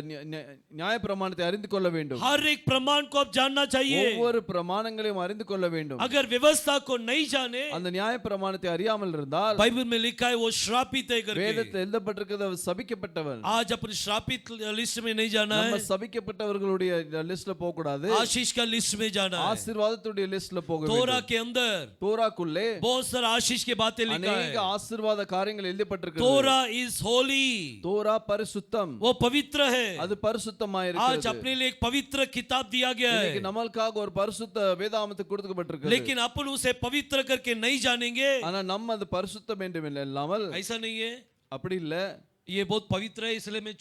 Speaker 2: நியாயப்பிரமாணத்தை அறிந்து கொள்ள வேண்டும்.
Speaker 1: हर एक प्रमाण को आप जानना चाहिए.
Speaker 2: ஒவ்வொரு பிரமாணங்களையும் அறிந்து கொள்ள வேண்டும்.
Speaker 1: अगर व्यवस्था को नहीं जाने,
Speaker 2: அந்த நியாயப்பிரமாணத்தை அறியாமல் இருந்தால்
Speaker 1: बाइबल में लिखा है वो श्रापित है करके.
Speaker 2: வேதத்தில் எழுதப்பட்டிருக்கிறது அவர் சபிக்கப்பட்டவன்.
Speaker 1: आज अपन श्रापित लिस्ट में नहीं जाना
Speaker 2: நம்ம
Speaker 1: है,
Speaker 2: சபிக்கப்பட்டவர்களுடைய லிஸ்ட்ல போக கூடாது.
Speaker 1: आशीष का लिस्ट में जाना है.
Speaker 2: ஆசீர்வாதத்துடைய லிஸ்ட்ல போக
Speaker 1: तोरा
Speaker 2: வேண்டும்.
Speaker 1: के अंदर
Speaker 2: தோராக்குள்ளே
Speaker 1: बहुत सारा आशीष के बातें लिखा
Speaker 2: अनेक
Speaker 1: है.
Speaker 2: ஆசீர்வாத காரியங்கள் எழுதப்பட்டிருக்கிறது.
Speaker 1: तोरा इज होली.
Speaker 2: தோரா பரிசுத்தம்.
Speaker 1: वो पवित्र है.
Speaker 2: அது பரிசுத்தமாய்
Speaker 1: आज
Speaker 2: இருக்கிறது.
Speaker 1: अपने लिए एक पवित्र किताब दिया गया
Speaker 2: இன்னைக்கு
Speaker 1: है,
Speaker 2: நம்மளுக்காக ஒரு பரிசுத்த வேதாகமத்தை கொடுக்கப்பட்டிருக்கிறது.
Speaker 1: लेकिन अपन उसे पवित्र करके नहीं जानेंगे.
Speaker 2: ஆனா நம்ம அது பரிசுத்தம் என்று இல்லாமல்
Speaker 1: ऐसा नहीं है
Speaker 2: அப்படி இல்ல.
Speaker 1: ये बहुत पवित्र है इसलिए मैं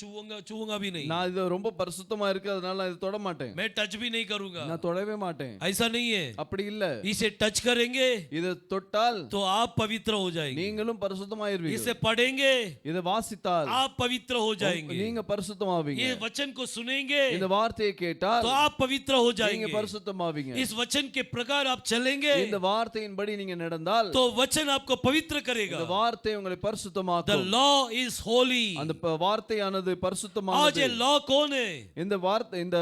Speaker 1: छूऊंगा भी नहीं,
Speaker 2: நான் இது ரொம்ப பரிசுத்தமா இருக்கு அதனால நான் இது தொட மாட்டேன்.
Speaker 1: मैं टच भी नहीं करूंगा.
Speaker 2: நான் தொடவே மாட்டேன்.
Speaker 1: ऐसा नहीं है.
Speaker 2: அப்படி இல்ல.
Speaker 1: इसे टच करेंगे
Speaker 2: இத தொட்டால்
Speaker 1: तो आप पवित्र हो जाएंगे.
Speaker 2: நீங்களும் பரிசுத்தமாயிருவீங்க.
Speaker 1: इसे पढ़ेंगे
Speaker 2: இத வாசித்தால்
Speaker 1: आप पवित्र हो जाएंगे.
Speaker 2: நீங்க பரிசுத்தமாவீங்க.
Speaker 1: ये वचन को सुनेंगे
Speaker 2: இந்த வார்த்தையை கேட்டால்
Speaker 1: तो आप पवित्र हो
Speaker 2: நீங்க
Speaker 1: जाएंगे.
Speaker 2: பரிசுத்தமாவீங்க.
Speaker 1: इस वचन के प्रकार आप चलेंगे
Speaker 2: இந்த வார்த்தையின்படி நீங்க நடந்தால்
Speaker 1: तो वचन आपको पवित्र करेगा.
Speaker 2: இந்த வார்த்தை உங்களை
Speaker 1: The
Speaker 2: பரிசுத்தமாக்கும்.
Speaker 1: law is holy.
Speaker 2: அந்த வார்த்தையானது
Speaker 1: आज
Speaker 2: பரிசுத்தமானது.
Speaker 1: ये law कौन है?
Speaker 2: இந்த வார்த்தை இந்த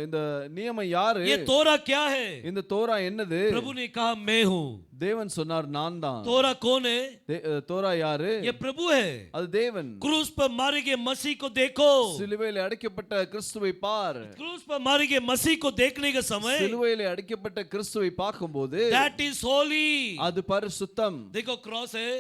Speaker 2: இந்த நியமம் யாரு?
Speaker 1: ये तोरा क्या है?
Speaker 2: இந்த தோரா என்னது?
Speaker 1: प्रभु ने कहा मैं हूँ.
Speaker 2: தேவன் சொன்னார் நான் தான்.
Speaker 1: तोरा कौन है?
Speaker 2: தோரா யாரு?
Speaker 1: ये प्रभु है.
Speaker 2: அது தேவன்.
Speaker 1: क्रूस पर मारे गए मसीह को देखो.
Speaker 2: சிலுவையில் அடிக்கப்பட்ட கிறிஸ்துவை பார்.
Speaker 1: क्रूस पर मारे गए मसीह को देखने के समय
Speaker 2: சிலுவையில் அடிக்கப்பட்ட கிறிஸ்துவை பார்க்கும்போது
Speaker 1: that is holy.
Speaker 2: அது பரிசுத்தம்.
Speaker 1: देखो क्रॉस है,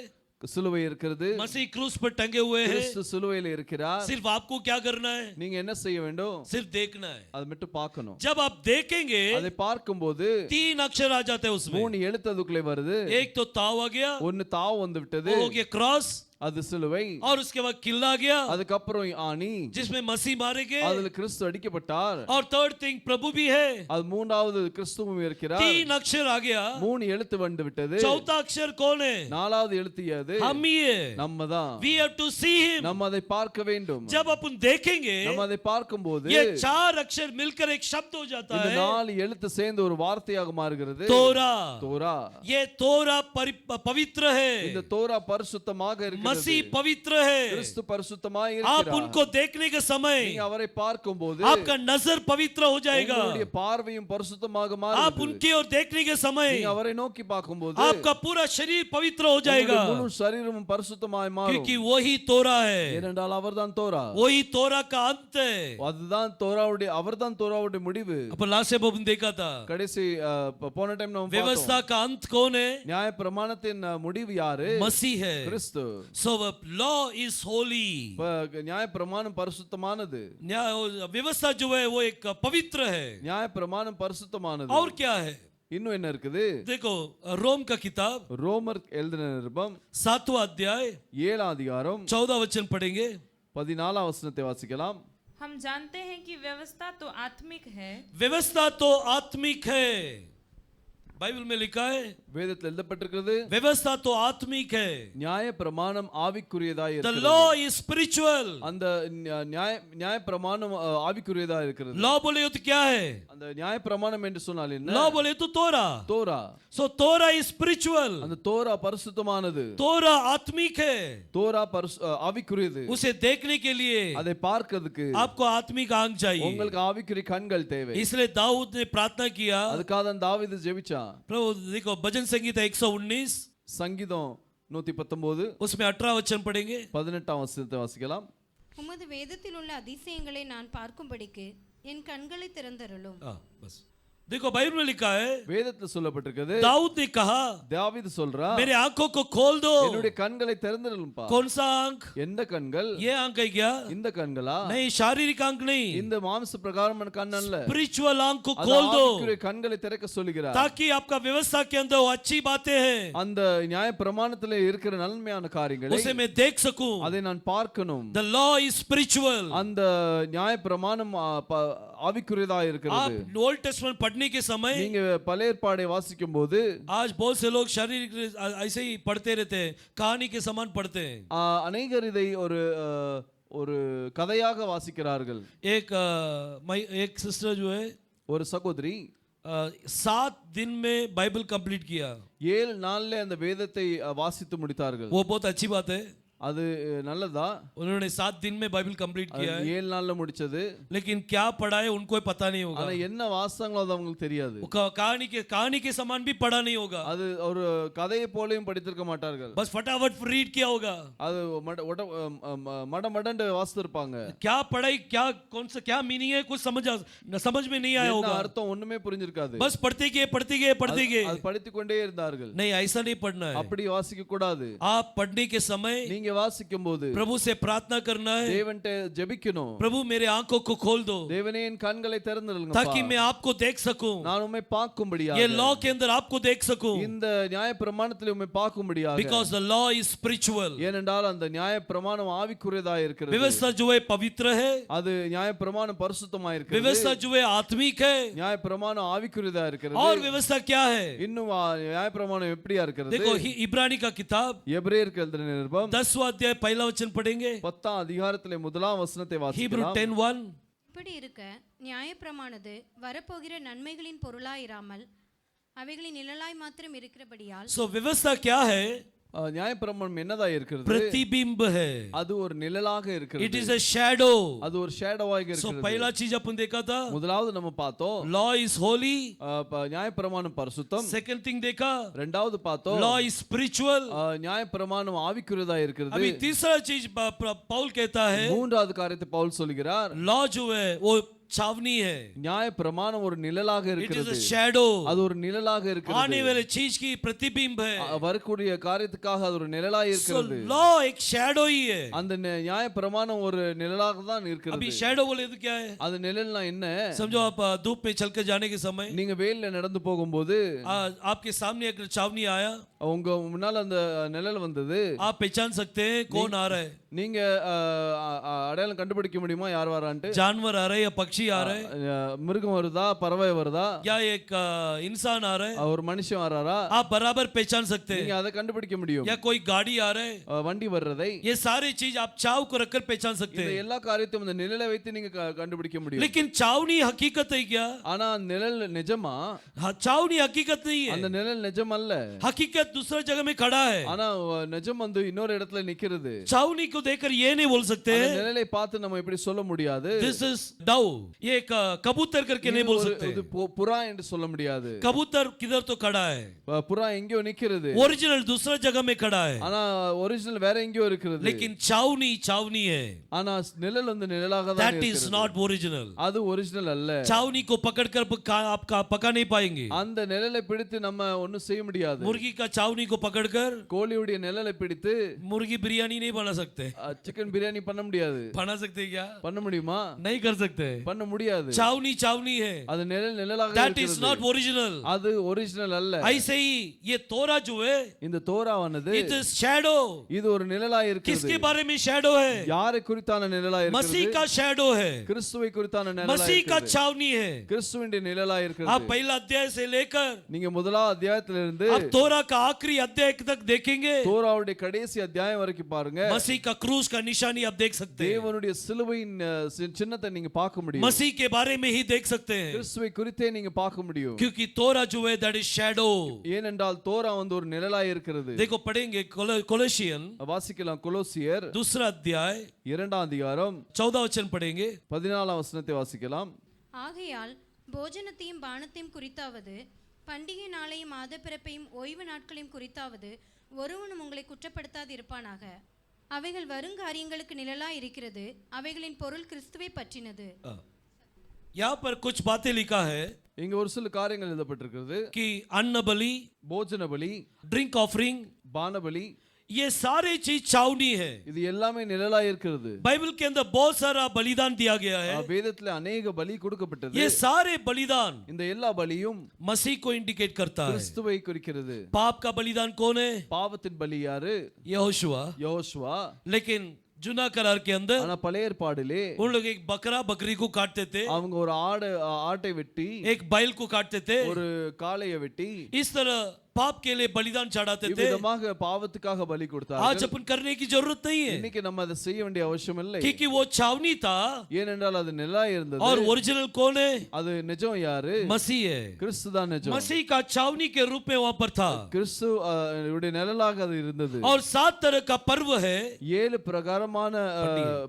Speaker 2: சிலுவை இருக்கிறது.
Speaker 1: मसीह क्रूस पर टंगे हुए हैं.
Speaker 2: கிறிஸ்து சிலுவையில் இருக்கிறார்.
Speaker 1: सिर्फ आपको क्या करना है?
Speaker 2: நீங்க என்ன செய்ய வேண்டும்?
Speaker 1: सिर्फ देखना है.
Speaker 2: அதை மட்டும் பார்க்கணும்.
Speaker 1: जब आप देखेंगे
Speaker 2: அதை பார்க்கும்போது
Speaker 1: 3 अक्षर आ जाते हैं उसमें.
Speaker 2: 3 எழுத்து அதுக்குள்ளே வருது.
Speaker 1: एक तो ताव आ गया,
Speaker 2: ஒன்னு தாவ் வந்து விட்டது.
Speaker 1: वो हो गया क्रॉस,
Speaker 2: அது சிலுவை.
Speaker 1: और उसके बाद किला आ गया
Speaker 2: அதுக்கப்புறம் ஆணி
Speaker 1: जिसमें मसीह मारे गए,
Speaker 2: அதுல கிறிஸ்து அடிக்கப்பட்டார்.
Speaker 1: और थर्ड थिंग प्रभु भी है.
Speaker 2: அது மூன்றாவது கிறிஸ்துவும் இருக்கிறார்.
Speaker 1: 3 अक्षर आ गया.
Speaker 2: 3 எழுத்து வந்து விட்டது.
Speaker 1: चौथा अक्षर कौन है?
Speaker 2: நாலாவது எழுத்து எது?
Speaker 1: हम ही है.
Speaker 2: நம்ம தான்.
Speaker 1: We have to see him.
Speaker 2: நம்ம அதை பார்க்க வேண்டும்.
Speaker 1: जब अपन देखेंगे
Speaker 2: நம்ம அதை பார்க்கும்போது
Speaker 1: ये 4 अक्षर मिलकर एक शब्द हो जाता
Speaker 2: இந்த
Speaker 1: है
Speaker 2: 4 எழுத்து சேர்ந்து ஒரு வார்த்தையாக மாறுகிறது.
Speaker 1: तोरा.
Speaker 2: தோரா.
Speaker 1: ये तोरा पवित्र है.
Speaker 2: இந்த தோரா பரிசுத்தமாக இருக்கிறது.
Speaker 1: मसीह पवित्र है.
Speaker 2: கிறிஸ்து பரிசுத்தமாய்
Speaker 1: आप
Speaker 2: இருக்கிறார்.
Speaker 1: उनको देखने के समय
Speaker 2: நீங்க அவரை பார்க்கும்போது
Speaker 1: आपका नजर पवित्र हो जाएगा.
Speaker 2: உங்களுடைய பார்வையும் பரிசுத்தமாக
Speaker 1: आप
Speaker 2: மாறுகிறது.
Speaker 1: उनकी ओर देखने के समय
Speaker 2: நீங்க அவரை நோக்கி பார்க்கும்போது
Speaker 1: आपका पूरा शरीर पवित्र हो जाएगा,
Speaker 2: உங்களுடைய முழு சரீரமும் பரிசுத்தமாய் மாறும்.
Speaker 1: क्योंकि वही तोरा है.
Speaker 2: ஏனென்றால் அவர்தான் தோரா.
Speaker 1: वही तोरा का अंत है.
Speaker 2: அதுதான் தோராவுடைய அவர்தான் தோராவுடைய முடிவு.
Speaker 1: अपन लास्ट टाइम अपन देखा था
Speaker 2: கடைசி போன டைம் நம்ம
Speaker 1: व्यवस्था का अंत कौन है?
Speaker 2: நியாய பிரமாணத்தின் முடிவு யாரு?
Speaker 1: मसीह है.
Speaker 2: கிறிஸ்து.
Speaker 1: So law is holy.
Speaker 2: நியாய பிரமாணம் பரிசுத்தமானது.
Speaker 1: व्यवस्था जो है वो एक पवित्र है.
Speaker 2: நியாய பிரமாணம் பரிசுத்தமானது.
Speaker 1: और क्या है?
Speaker 2: இன்னும் என்ன இருக்குது?
Speaker 1: देखो रोम का किताब
Speaker 2: ரோமர் எழுதின நிருபம்
Speaker 1: 7वां अध्याय
Speaker 2: 7ஆம் அதிகாரம்
Speaker 1: 14 वचन पढ़ेंगे.
Speaker 2: 14ஆம் வசனத்தை வாசிக்கலாம்.
Speaker 4: हम जानते हैं कि व्यवस्था तो आत्मिक है,
Speaker 1: व्यवस्था तो आत्मिक है. बाइबल में लिखा है
Speaker 2: வேதத்தில் எழுதப்பட்டிருக்கிறது
Speaker 1: व्यवस्था तो आत्मिक है,
Speaker 2: நியாய பிரமாணம் ஆவிக்குரியதாய்
Speaker 1: the
Speaker 2: இருக்கிறது.
Speaker 1: law is spiritual.
Speaker 2: அந்த நியாய பிரமாணம் ஆவிக்குரியதாய் இருக்கிறது.
Speaker 1: लॉ बोले तो क्या है?
Speaker 2: அந்த நியாய பிரமாணம் என்று சொன்னால் என்ன?
Speaker 1: लॉ बोले तो तोरा.
Speaker 2: தோரா.
Speaker 1: सो तोरा is spiritual.
Speaker 2: அந்த தோரா பரிசுத்தமானது.
Speaker 1: तोरा आत्मिक है.
Speaker 2: தோரா ஆவிக்குரியது.
Speaker 1: उसे देखने के लिए
Speaker 2: அதை பார்க்கிறதுக்கு
Speaker 1: आपको आत्मिक आंख चाहिए.
Speaker 2: உங்களுக்கு ஆவிக்குரிய கண்கள் தேவை.
Speaker 1: इसलिए दाऊद ने प्रार्थना किया.
Speaker 2: அதுக்காக தான் தாவீது ஜெபிச்சான்.
Speaker 1: प्रभु देखो भजन संगीता 119
Speaker 2: சங்கீதம் 119
Speaker 1: उसमें 18 वचन पढ़ेंगे.
Speaker 2: 18ஆம் வசனத்தை வாசிக்கலாம்.
Speaker 3: உமது வேதத்தில் உள்ள அதிசயங்களை நான் பார்க்கும்படிக்கு என் கண்களை திறந்தருளும்.
Speaker 1: बस देखो बाइबल में लिखा है,
Speaker 2: வேதத்துல சொல்லப்பட்டிருக்கிறது
Speaker 1: दाऊद ने कहा
Speaker 2: தாவீது சொல்றா
Speaker 1: मेरे आंखों को खोल दो.
Speaker 2: என்னுடைய கண்களை திறந்திரலும்பா.
Speaker 1: कौन सा आंख?
Speaker 2: எந்த கண்கள்?
Speaker 1: ये आंख है क्या?
Speaker 2: இந்த கண்களா?
Speaker 1: नहीं, शारीरिक आंख नहीं,
Speaker 2: இந்த மாம்ச பிரகாரமான கண் அல்ல.
Speaker 1: स्पिरिचुअल आंख को
Speaker 2: அது
Speaker 1: खोल दो
Speaker 2: ஆவிக்குரிய கண்களை திறக்க சொல்லுகிறார்.
Speaker 1: ताकि आपका व्यवस्था के अंदर वो अच्छी बातें हैं
Speaker 2: அந்த நியாய பிரமாணத்திலே இருக்கிற நன்மையான காரியங்களை
Speaker 1: उसे मैं देख सकूं.
Speaker 2: அதை நான் பார்க்கணும்.
Speaker 1: The law is spiritual.
Speaker 2: அந்த நியாய பிரமாணம் ஆவிக்குரியதா இருக்கிறது.
Speaker 1: आप ओल्ड टेस्टमेंट पढ़ने के समय
Speaker 2: நீங்க பழைய ஏற்பாடை வாசிக்கும் போது
Speaker 1: आज बहुत से लोग शारीरिक ऐसे ही पढ़ते रहते हैं, कहानी के समान पढ़ते हैं.
Speaker 2: அநேகர் இதை ஒரு கதையாக வாசிக்கிறார்கள்.
Speaker 1: एक सिस्टर जो है
Speaker 2: ஒரு சகோதரி
Speaker 1: 7 दिन में बाइबल कंप्लीट किया.
Speaker 2: 7 நாள்ல அந்த வேதத்தை வாசித்து முடித்தார்கள்.
Speaker 1: वो बहुत अच्छी बात है.
Speaker 2: அது நல்லதா?
Speaker 1: उन्होंने 7 दिन में बाइबल कंप्लीट किया है.
Speaker 2: 7 நாள்ல முடிச்சது.
Speaker 1: लेकिन क्या पढ़ा है उनको पता नहीं होगा.
Speaker 2: ஆனா என்ன வாசங்களோ அது அவங்களுக்கு தெரியாது.
Speaker 1: कहानी के समान भी पढ़ा नहीं होगा.
Speaker 2: அது ஒரு கதையை போலயும் படித்திருக்க மாட்டார்கள்.
Speaker 1: बस फटाफट रीड किया होगा.
Speaker 2: அது மடமடன்னு வாசித்திருப்பாங்க.
Speaker 1: क्या पढ़ाई, क्या मीनिंग है, कुछ समझ में नहीं आया होगा.
Speaker 2: அர்த்தம் ஒண்ணுமே புரிஞ்சிருக்காது.
Speaker 1: बस पढ़ते गए.
Speaker 2: அது படித்துக் கொண்டே இருந்தார்கள்.
Speaker 1: नहीं, ऐसा नहीं पढ़ना है.
Speaker 2: அப்படி வாசிக்க கூடாது.
Speaker 1: आप पढ़ने के समय
Speaker 2: நீங்க வாசிக்கும் போது
Speaker 1: प्रभु से प्रार्थना करना है.
Speaker 2: தேவன்ட்ட ஜெபிக்கணும்.
Speaker 1: प्रभु मेरे आंखों को खोल दो
Speaker 2: தேவனே என் கண்களை திறந்திருங்க
Speaker 1: ताकि मैं आपको देख सकूं.
Speaker 2: நான் உம்மை பார்க்கும்படியாக
Speaker 1: ये लॉ के अंदर आपको देख सकूं.
Speaker 2: இந்த நியாய பிரமாணத்திலே உம்மை பார்க்கும்படியாக
Speaker 1: Because the law is spiritual.
Speaker 2: ஏனென்றால் அந்த நியாய பிரமாணம் ஆவிக்குரியதாய் இருக்கிறது.
Speaker 1: व्यवस्था जो है पवित्र है.
Speaker 2: அது நியாய பிரமாணம் பரிசுத்தமாய் இருக்கிறது.
Speaker 1: व्यवस्था जो है आत्मिक है.
Speaker 2: நியாய பிரமாணம் ஆவிக்குரியதாய் இருக்கிறது.
Speaker 1: और व्यवस्था क्या है?
Speaker 2: இன்னும் நியாய பிரமாணம் எப்படியா இருக்கிறது?
Speaker 1: देखो इब्रानी का किताब
Speaker 2: எபிரேயருக்கு எழுதின நிருபம்
Speaker 1: 10वां अध्याय पहला वचन पढ़ेंगे.
Speaker 2: 10ஆம் அதிகாரத்திலே முதலாம் வசனத்தை
Speaker 1: Hebrew
Speaker 2: வாசிக்கலாம்.
Speaker 1: 10:1.
Speaker 3: இப்படி இருக்க நியாயப்பிரமானது வரப்போகிற நன்மைகளின் பொருளாயிராமல் அவைகளின் நிழலாய் மாத்திரம் இருக்கிறபடியால்
Speaker 1: So व्यवस्था क्या है?
Speaker 2: நியாய பிரமாணம் என்னதா இருக்கிறது?
Speaker 1: प्रतिबिंब है.
Speaker 2: அது ஒரு நிழலாக
Speaker 1: It
Speaker 2: இருக்கிறது.
Speaker 1: is a shadow.
Speaker 2: அது ஒரு ஷேடோவாக
Speaker 1: So
Speaker 2: இருக்கிறது.
Speaker 1: पहला चीज अपन देखा था,
Speaker 2: முதலாவது நம்ம பார்த்தோம்
Speaker 1: law is holy.
Speaker 2: நியாய பிரமாணம் பரிசுத்தம்.
Speaker 1: Second thing देखा,
Speaker 2: இரண்டாவது பார்த்தோம்
Speaker 1: law is spiritual.
Speaker 2: நியாய பிரமாணம் ஆவிக்குரியதா இருக்கிறது.
Speaker 1: अभी तीसरा चीज पौल कहता है,
Speaker 2: மூன்றாவது காரியத்தை பவுல் சொல்கிறார்,
Speaker 1: law जो है वो छावनी है.
Speaker 2: நியாய பிரமாணம் ஒரு நிழலாக
Speaker 1: It is
Speaker 2: இருக்கிறது.
Speaker 1: a shadow.
Speaker 2: அது ஒரு நிழலாக இருக்கிறது.
Speaker 1: आने वाले चीज की प्रतिबिंब है.
Speaker 2: வரக்கூடிய காரியத்துக்காக அது ஒரு நிழலாக
Speaker 1: So
Speaker 2: இருக்கிறது.
Speaker 1: law एक shadow ही है.
Speaker 2: அந்த நியாய பிரமாணம் ஒரு நிழலாக தான்
Speaker 1: अभी
Speaker 2: இருக்கிறது.
Speaker 1: shadow बोले तो क्या है?
Speaker 2: அது நிழல்னா என்ன?
Speaker 1: समझो आप धूप में चलकर जाने के समय
Speaker 2: நீங்க வெயில்ல நடந்து போகும்போது
Speaker 1: आपके सामने एक छावनी आया,
Speaker 2: உங்க முன்னால அந்த நிழல் வந்தது.
Speaker 1: आप पहचान सकते हैं कौन आ रहा है?
Speaker 2: நீங்க அடையாளம் கண்டுபிடிக்க முடியுமா யார் வரான்ட்டு?
Speaker 1: जानवर आ रहे हैं या पक्षी आ रहे हैं
Speaker 2: மிருகம் வருதா, பறவை வருதா,
Speaker 1: या एक इंसान आ रहा है?
Speaker 2: ஒரு மனுஷன் வராரா?
Speaker 1: आप बराबर पहचान सकते
Speaker 2: நீங்க
Speaker 1: हैं.
Speaker 2: அதை கண்டுபிடிக்க முடியும்.
Speaker 1: या कोई गाड़ी आ रहा है,
Speaker 2: வண்டி வர்றதை,
Speaker 1: ये सारी चीज आप चाव को रखकर पहचान सकते
Speaker 2: இந்த
Speaker 1: हैं.
Speaker 2: எல்லா காரியத்தையும் அந்த நிழலை வைத்து நீங்க கண்டுபிடிக்க முடியும்.
Speaker 1: लेकिन छावनी हकीकत है क्या?
Speaker 2: ஆனா நிழல் நிஜமா?
Speaker 1: छावनी हकीकत नहीं
Speaker 2: அந்த
Speaker 1: है.
Speaker 2: நிழல் நிஜம் அல்ல.
Speaker 1: हकीकत दूसरा जगह में खड़ा है.
Speaker 2: ஆனா நிஜம் வந்து இன்னொரு இடத்துல நிக்கிறது.
Speaker 1: छावनी को देखकर ये नहीं बोल सकते
Speaker 2: அந்த நிழலை பார்த்து நம்ம இப்படி சொல்ல முடியாது.
Speaker 1: दिस इज डव, ये एक कबूतर करके नहीं बोल सकते.
Speaker 2: இது புறா என்று சொல்ல முடியாது.
Speaker 1: कबूतर किधर तो खड़ा है,
Speaker 2: புறா எங்கேயோ நிக்கிறது.
Speaker 1: ओरिजिनल दूसरा जगह में खड़ा है.
Speaker 2: ஆனா ஒரிஜினல் வேற எங்கேயோ இருக்கிறது.
Speaker 1: लेकिन छावनी है.
Speaker 2: ஆனா நிழல் வந்து நிழலாக தான்
Speaker 1: That is
Speaker 2: இருக்கிறது.
Speaker 1: not original.
Speaker 2: அது ஒரிஜினல் அல்ல.
Speaker 1: छावनी को पकड़कर आप पका नहीं पाएंगे.
Speaker 2: அந்த நிழலை பிடித்து நம்ம ஒண்ணும் செய்ய முடியாது.
Speaker 1: मुर्गी का छावनी को पकड़कर
Speaker 2: கோழியுடைய நிழலை பிடித்து
Speaker 1: मुर्गी बिरयानी नहीं बना सकते.
Speaker 2: சிக்கன் பிரியாணி பண்ண முடியாது.
Speaker 1: बना सकते हैं क्या?
Speaker 2: பண்ண முடியுமா?
Speaker 1: नहीं कर सकते.
Speaker 2: பண்ண முடியாது.
Speaker 1: चावनी चावनी है.
Speaker 2: அது நிழலாக
Speaker 1: That is
Speaker 2: இருக்கிறது.
Speaker 1: not original.
Speaker 2: அது ஒரிஜினல் அல்ல.
Speaker 1: ऐसे ही ये तोरा जो है,
Speaker 2: இந்த தோராவானது
Speaker 1: it is shadow.
Speaker 2: இது ஒரு நிழலாய் இருக்கிறது.
Speaker 1: किसके बारे में shadow है?
Speaker 2: யாரை குறித்தான நிழலாய் இருக்கிறது?
Speaker 1: मसीह का shadow है.
Speaker 2: கிறிஸ்துவை குறித்தான நிழலாய்
Speaker 1: मसीह का
Speaker 2: இருக்கிறது.
Speaker 1: छावनी है.
Speaker 2: கிறிஸ்துவின் நிழலாய்
Speaker 1: आप
Speaker 2: இருக்கிறது.
Speaker 1: पहला अध्याय से लेकर
Speaker 2: நீங்க முதலாம் அத்தியாயத்திலிருந்து
Speaker 1: आप तोरा का आखिरी अध्याय तक देखेंगे.
Speaker 2: தோராவுடைய கடைசி அத்தியாயம் வரைக்கும் பாருங்க.
Speaker 1: मसीह का क्रूस का निशानी आप देख सकते हैं.
Speaker 2: தேவனுடைய சிலுவையின் சின்னத்தை நீங்க பார்க்க முடியும்.
Speaker 1: मसीह के बारे में ही देख सकते हैं.
Speaker 2: கிறிஸ்துவை குறித்தே நீங்க பார்க்க முடியும்.
Speaker 1: क्योंकि तोरा जो है that is shadow.
Speaker 2: ஏனென்றால் தோரா வந்து ஒரு நிழலாய் இருக்கிறது.
Speaker 1: देखो पढ़ेंगे कोलोसियन
Speaker 2: வாசிக்கலாம். கொலோசியர்
Speaker 1: दूसरा अध्याय
Speaker 2: 2ஆம் அதிகாரம்
Speaker 1: 14 वचन पढ़ेंगे.
Speaker 2: 14ஆம் வசனத்தை வாசிக்கலாம்.
Speaker 3: ஆகையால் போஜனத்தையும் பானத்தையும் குறித்தாவது பண்டிகை நாளையும் மாத பிறப்பையும் ஓய்வு நாட்களையும் குறித்தாவது ஒருவனும் உங்களை குற்றப்படுத்தாது இருப்பானாக. அவைகள் வருங்காரியங்களுக்கு நிழலாய் இருக்கிறது, அவைகளின் பொருள் கிறிஸ்துவை பற்றினது.
Speaker 1: यहाँ पर कुछ बातें लिखा है
Speaker 2: இங்க ஒரு சில காரியங்கள் எழுதப்பட்டிருக்கிறது.
Speaker 1: कि अन्न बलि,
Speaker 2: போஜன பலி,
Speaker 1: ड्रिंक ऑफरिंग,
Speaker 2: பான பலி,
Speaker 1: ये सारे चीज छावनी है.
Speaker 2: இது எல்லாமே நிழலாய் இருக்கிறது.
Speaker 1: बाइबल के अंदर बहुत सारा बलिदान दिया गया है.
Speaker 2: வேதத்துல अनेक பலி கொடுக்கப்பட்டது.
Speaker 1: ये सारे बलिदान
Speaker 2: இந்த எல்லா பலியும்
Speaker 1: मसीह को इंडिकेट करता है.
Speaker 2: கிறிஸ்துவை குறிக்கிறது.
Speaker 1: पाप का बलिदान कौन है?
Speaker 2: பாவத்தின் பலி யாரு?
Speaker 1: यहोशुआ.
Speaker 2: யோசுவா.
Speaker 1: लेकिन जुना करार के अंदर
Speaker 2: ஆனா பழைய ஏற்பாடிலே
Speaker 1: उन लोग एक बकरा बकरी को काटते थे,
Speaker 2: அவங்க ஒரு ஆட்டை வெட்டி,
Speaker 1: एक बैल को काटते थे,
Speaker 2: ஒரு காளையை வெட்டி
Speaker 1: इस तरह पाप के लिए बलिदान चढ़ाते थे.
Speaker 2: விதமாக பாவத்துக்காக பலி
Speaker 1: आज
Speaker 2: கொடுத்தார்கள்.
Speaker 1: अपन करने की जरूरत नहीं है,
Speaker 2: இன்னைக்கு நம்ம அதை செய்ய வேண்டிய அவசியம் இல்லை.
Speaker 1: क्योंकि वो छावनी था.
Speaker 2: ஏனென்றால் அது நிழலாய் இருந்தது.
Speaker 1: और ओरिजिनल कौन है?
Speaker 2: அது நிஜம் யாரு?
Speaker 1: मसीह है.
Speaker 2: கிறிஸ்து தான் நிஜம்.
Speaker 1: मसीह का छावनी के रूप में वहां पर था.
Speaker 2: கிறிஸ்து உடைய நிழலாக அது இருந்தது.
Speaker 1: और 7 तरह का पर्व है.
Speaker 2: 7 பிரகாரமான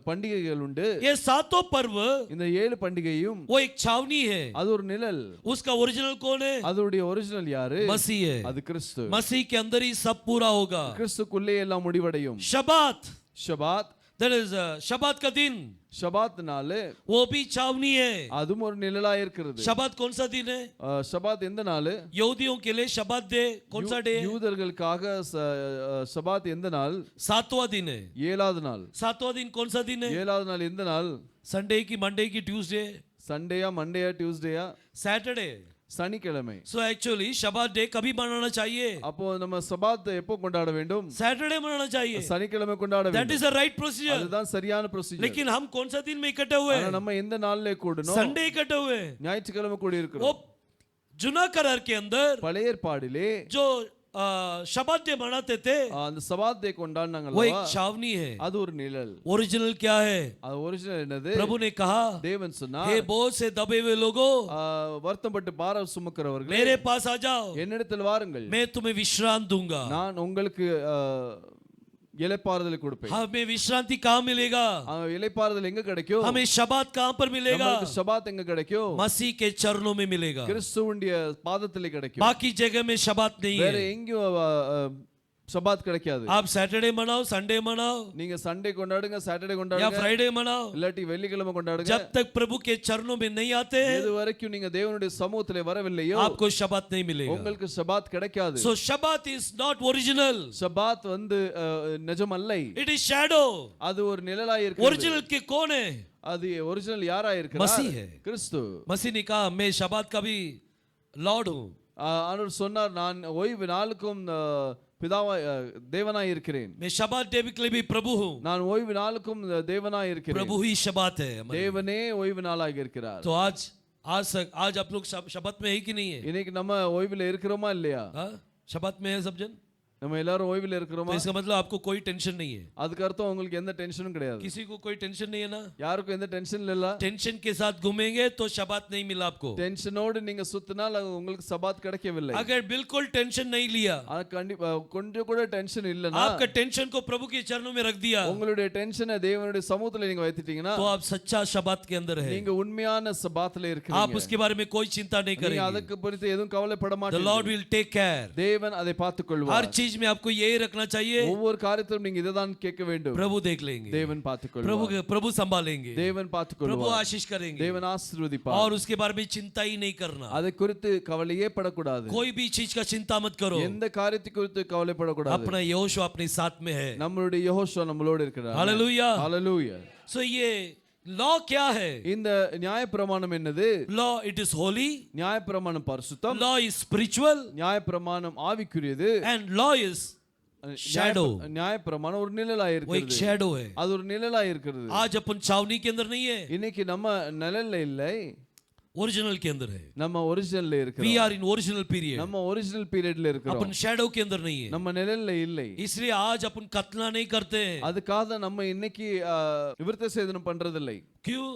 Speaker 2: பண்டிகைகள் உண்டு.
Speaker 1: ये सातों पर्व,
Speaker 2: இந்த 7 பண்டிகையும்
Speaker 1: वो एक छावनी है.
Speaker 2: அது ஒரு நிழல்.
Speaker 1: उसका ओरिजिनल कौन है?
Speaker 2: அதோடைய ஒரிஜினல் யாரு?
Speaker 1: मसीह है.
Speaker 2: அது கிறிஸ்து.
Speaker 1: मसीह के अंदर ही सब पूरा होगा.
Speaker 2: கிறிஸ்துக்குள்ளே எல்லாம் முடிவடையும்.
Speaker 1: शबात,
Speaker 2: ஷபாத்,
Speaker 1: that is शबात का दिन,
Speaker 2: ஷபாத் நாள்
Speaker 1: वो भी छावनी है.
Speaker 2: அதுவும் ஒரு நிழலாய் இருக்கிறது.
Speaker 1: शबात कौन सा दिन है?
Speaker 2: ஷபாத் எந்த நாள்?
Speaker 1: यहूदियों के लिए शबात डे कौन सा डे है?
Speaker 2: யூதர்களுக்காக ஷபாத் எந்த நாள்?
Speaker 1: 7वां दिन है.
Speaker 2: 7வது நாள்.
Speaker 1: 7वां दिन कौन सा दिन है?
Speaker 2: 7வது நாள் எந்த நாள்?
Speaker 1: संडे की, मंडे की, ट्यूसडे,
Speaker 2: சண்டேயா, மண்டேயா, டியூஸ்டேயா?
Speaker 1: सैटरडे.
Speaker 2: சனிக்கிழமை.
Speaker 1: सो एक्चुअली शबात डे कभी मनाना चाहिए?
Speaker 2: அப்போ நம்ம சபாத் எப்போ கொண்டாட வேண்டும்?
Speaker 1: सैटरडे मनाना चाहिए.
Speaker 2: சனிக்கிழமை கொண்டாட
Speaker 1: दैट
Speaker 2: வேண்டும்.
Speaker 1: Is the right procedure.
Speaker 2: அதுதான் சரியான ப்ரொசீஜர்.
Speaker 1: लेकिन हम कौन सा दिन में इकट्ठे हुए?
Speaker 2: ஆனா நம்ம எந்த நாள்ல கூடணும்?
Speaker 1: संडे इकट्ठे हुए.
Speaker 2: ஞாயிற்றுக்கிழமை கூடி
Speaker 1: वो
Speaker 2: இருக்கிறோம்.
Speaker 1: जुना करार के अंदर
Speaker 2: பழைய ஏற்பாடிலே
Speaker 1: जो शबात डे मनाते थे,
Speaker 2: அந்த சபாத் டே
Speaker 1: वो
Speaker 2: கொண்டாடினாங்கல்ல,
Speaker 1: एक छावनी है.
Speaker 2: அது ஒரு நிழல்.
Speaker 1: ओरिजिनल क्या है?
Speaker 2: அது ஒரிஜினல் என்னது?
Speaker 1: प्रभु ने कहा,
Speaker 2: தேவன் சொன்னார்,
Speaker 1: हे बोझ से दबे हुए लोगों,
Speaker 2: வருத்தப்பட்டு பாரம் சுமக்கிறவர்களே
Speaker 1: मेरे पास आ जाओ,
Speaker 2: என்னிடத்தில் வாருங்கள்,
Speaker 1: मैं तुम्हें विश्रांत दूंगा.
Speaker 2: நான் உங்களுக்கு இளைப்பாறுதலை கொடுப்பேன்.
Speaker 1: हमें विश्रांति कहाँ मिलेगा?
Speaker 2: இளைப்பாறுதல் எங்க கிடைக்கும்?
Speaker 1: हमें शबात कहाँ पर मिलेगा?
Speaker 2: நமக்கு ஷபாத் எங்க கிடைக்கும்?
Speaker 1: मसीह के चरणों में मिलेगा.
Speaker 2: கிறிஸ்துவுடைய பாதத்திலே கிடைக்கும்.
Speaker 1: बाकी जगह में शबात नहीं
Speaker 2: வேற
Speaker 1: है.
Speaker 2: எங்கேயும் ஷபாத் கிடைக்காது.
Speaker 1: आप सैटरडे मनाओ, संडे मनाओ,
Speaker 2: நீங்க சண்டே கொண்டாடுங்க, சாட்டர்டே
Speaker 1: या
Speaker 2: கொண்டாடுங்க,
Speaker 1: फ्राइडे मनाओ,
Speaker 2: இல்லாட்டி வெள்ளிக்கிழமை கொண்டாடுங்க.
Speaker 1: जब तक प्रभु के चरणों में नहीं आते हैं,
Speaker 2: எது வரைக்கும் நீங்க தேவனுடைய சமூகத்திலே வரவில்லையோ
Speaker 1: आपको शबात नहीं मिलेगा.
Speaker 2: உங்களுக்கு ஷபாத் கிடைக்காது.
Speaker 1: So शबात is not original.
Speaker 2: ஷபாத் வந்து நிஜம் அல்ல.
Speaker 1: It is shadow.
Speaker 2: அது ஒரு நிழலாய் இருக்கிறது.
Speaker 1: ओरिजिनल के कौन है?
Speaker 2: அது ஒரிஜினல் யாரா இருக்கிறார்?
Speaker 1: मसीह है.
Speaker 2: கிறிஸ்து.
Speaker 1: मसीह ने कहा, मैं शबात का भी लॉर्ड हूँ.
Speaker 2: அவர் சொன்னார், நான் ஓய்வு நாளுக்கும் பிதாவாய் தேவனாய் இருக்கிறேன்.
Speaker 1: मैं शबात डे के लिए भी प्रभु हूँ.
Speaker 2: நான் ஓய்வு நாளுக்கும் தேவனாய் இருக்கிறேன்.
Speaker 1: प्रभु ही शबात है.
Speaker 2: தேவனே ஓய்வு நாளாக இருக்கிறார்.
Speaker 1: तो आज आप लोग शबात में है कि नहीं है?
Speaker 2: இன்னைக்கு நம்ம ஓய்வுல இருக்கிறோமா இல்லையா?
Speaker 1: हाँ? शबात में है सब जन?
Speaker 2: நம்ம எல்லாரும் ஓய்வுல
Speaker 1: तो
Speaker 2: இருக்கிறோமா?
Speaker 1: इसका मतलब आपको कोई टेंशन नहीं है.
Speaker 2: அதுக்கு அர்த்தம் உங்களுக்கு எந்த டென்ஷனும் கிடையாது.
Speaker 1: किसी को कोई टेंशन नहीं है ना?
Speaker 2: யாருக்கும் எந்த டென்ஷன் இல்ல.
Speaker 1: टेंशन के साथ घूमेंगे तो शबात नहीं मिला आपको.
Speaker 2: டென்ஷனோடு நீங்க சுத்தினால் உங்களுக்கு சபாத் கிடைக்கவில்லை.
Speaker 1: अगर बिल्कुल टेंशन नहीं लिया,
Speaker 2: ஆனா கண்டிப்பா கொஞ்சம் கூட டென்ஷன் இல்லனா,
Speaker 1: आपका टेंशन को प्रभु के चरणों में रख दिया,
Speaker 2: உங்களுடைய டென்ஷனை தேவனுடைய சமூகத்துல நீங்க வைத்துட்டீங்கன்னா,
Speaker 1: तो आप सच्चा शबात के अंदर है.
Speaker 2: நீங்க உண்மையான சபாத்ல இருக்கீங்க.
Speaker 1: आप उसके बारे में कोई चिंता नहीं
Speaker 2: நீங்க
Speaker 1: करेंगे.
Speaker 2: அதுக்கு குறித்து எதுவும் கவலைப்பட
Speaker 1: The
Speaker 2: மாட்டீங்க.
Speaker 1: Lord will take care.
Speaker 2: தேவன் அதை பார்த்துக் கொள்வார்.
Speaker 1: हर चीज चीज में आपको यही रखना चाहिए,
Speaker 2: ஒவ்வொரு காரியத்திலும் நீங்க இதை தான் கேட்க வேண்டும்.
Speaker 1: प्रभु देख लेंगे,
Speaker 2: தேவன் பார்த்துக்கொள்வார்.
Speaker 1: प्रभु संभालेंगे,
Speaker 2: தேவன்
Speaker 1: प्रभु
Speaker 2: பார்த்துக்கொள்வார்.
Speaker 1: आशीष करेंगे,
Speaker 2: தேவன் ஆசீர்வதிப்பார்.
Speaker 1: और उसके बारे में चिंता ही नहीं करना.
Speaker 2: அதை குறித்து கவலையே படக்கூடாது.
Speaker 1: कोई भी चीज का चिंता मत करो,
Speaker 2: எந்த காரியத்தை குறித்து கவலைப்படக்கூடாது.
Speaker 1: अपना यहोशू अपने साथ में है.
Speaker 2: நம்மளுடைய யெகோவா நம்மளோடு இருக்கிறார்.
Speaker 1: हालेलुया.
Speaker 2: ஹalleluya.
Speaker 1: सो ये लॉ क्या है?
Speaker 2: இந்த நியாயப்பிரமாணம் என்னது?
Speaker 1: लॉ इट इज होली,
Speaker 2: நியாயப்பிரமாணம் பரிசுத்தம்,
Speaker 1: लॉ इज स्पिरिचुअल,
Speaker 2: நியாயப்பிரமாணம் ஆவிக்குரியது,
Speaker 1: एंड लॉ इज शैडो.
Speaker 2: நியாயப்பிரமாணம் ஒரு நிழலாய்
Speaker 1: वो एक
Speaker 2: இருக்கிறது.
Speaker 1: शैडो है.
Speaker 2: அது ஒரு நிழலாய் இருக்கிறது.
Speaker 1: आज अपन छावनी के अंदर नहीं है,
Speaker 2: இன்னைக்கு நம்ம நிழல்ல இல்லை,
Speaker 1: ओरिजिनल के अंदर है.
Speaker 2: நம்ம ஒரிஜினல்ல
Speaker 1: वी
Speaker 2: இருக்கிறோம்.
Speaker 1: Are in original period.
Speaker 2: நம்ம ஒரிஜினல் பீரியட்ல இருக்கிறோம்.
Speaker 1: अपन शैडो के अंदर नहीं है,
Speaker 2: நம்ம நிழல்ல இல்லை.
Speaker 1: इसलिए आज अपन कत्ला नहीं करते हैं.
Speaker 2: அதுக்காக நம்ம இன்னைக்கு விருத்த சேதனம் பண்றதில்லை.
Speaker 1: क्यों?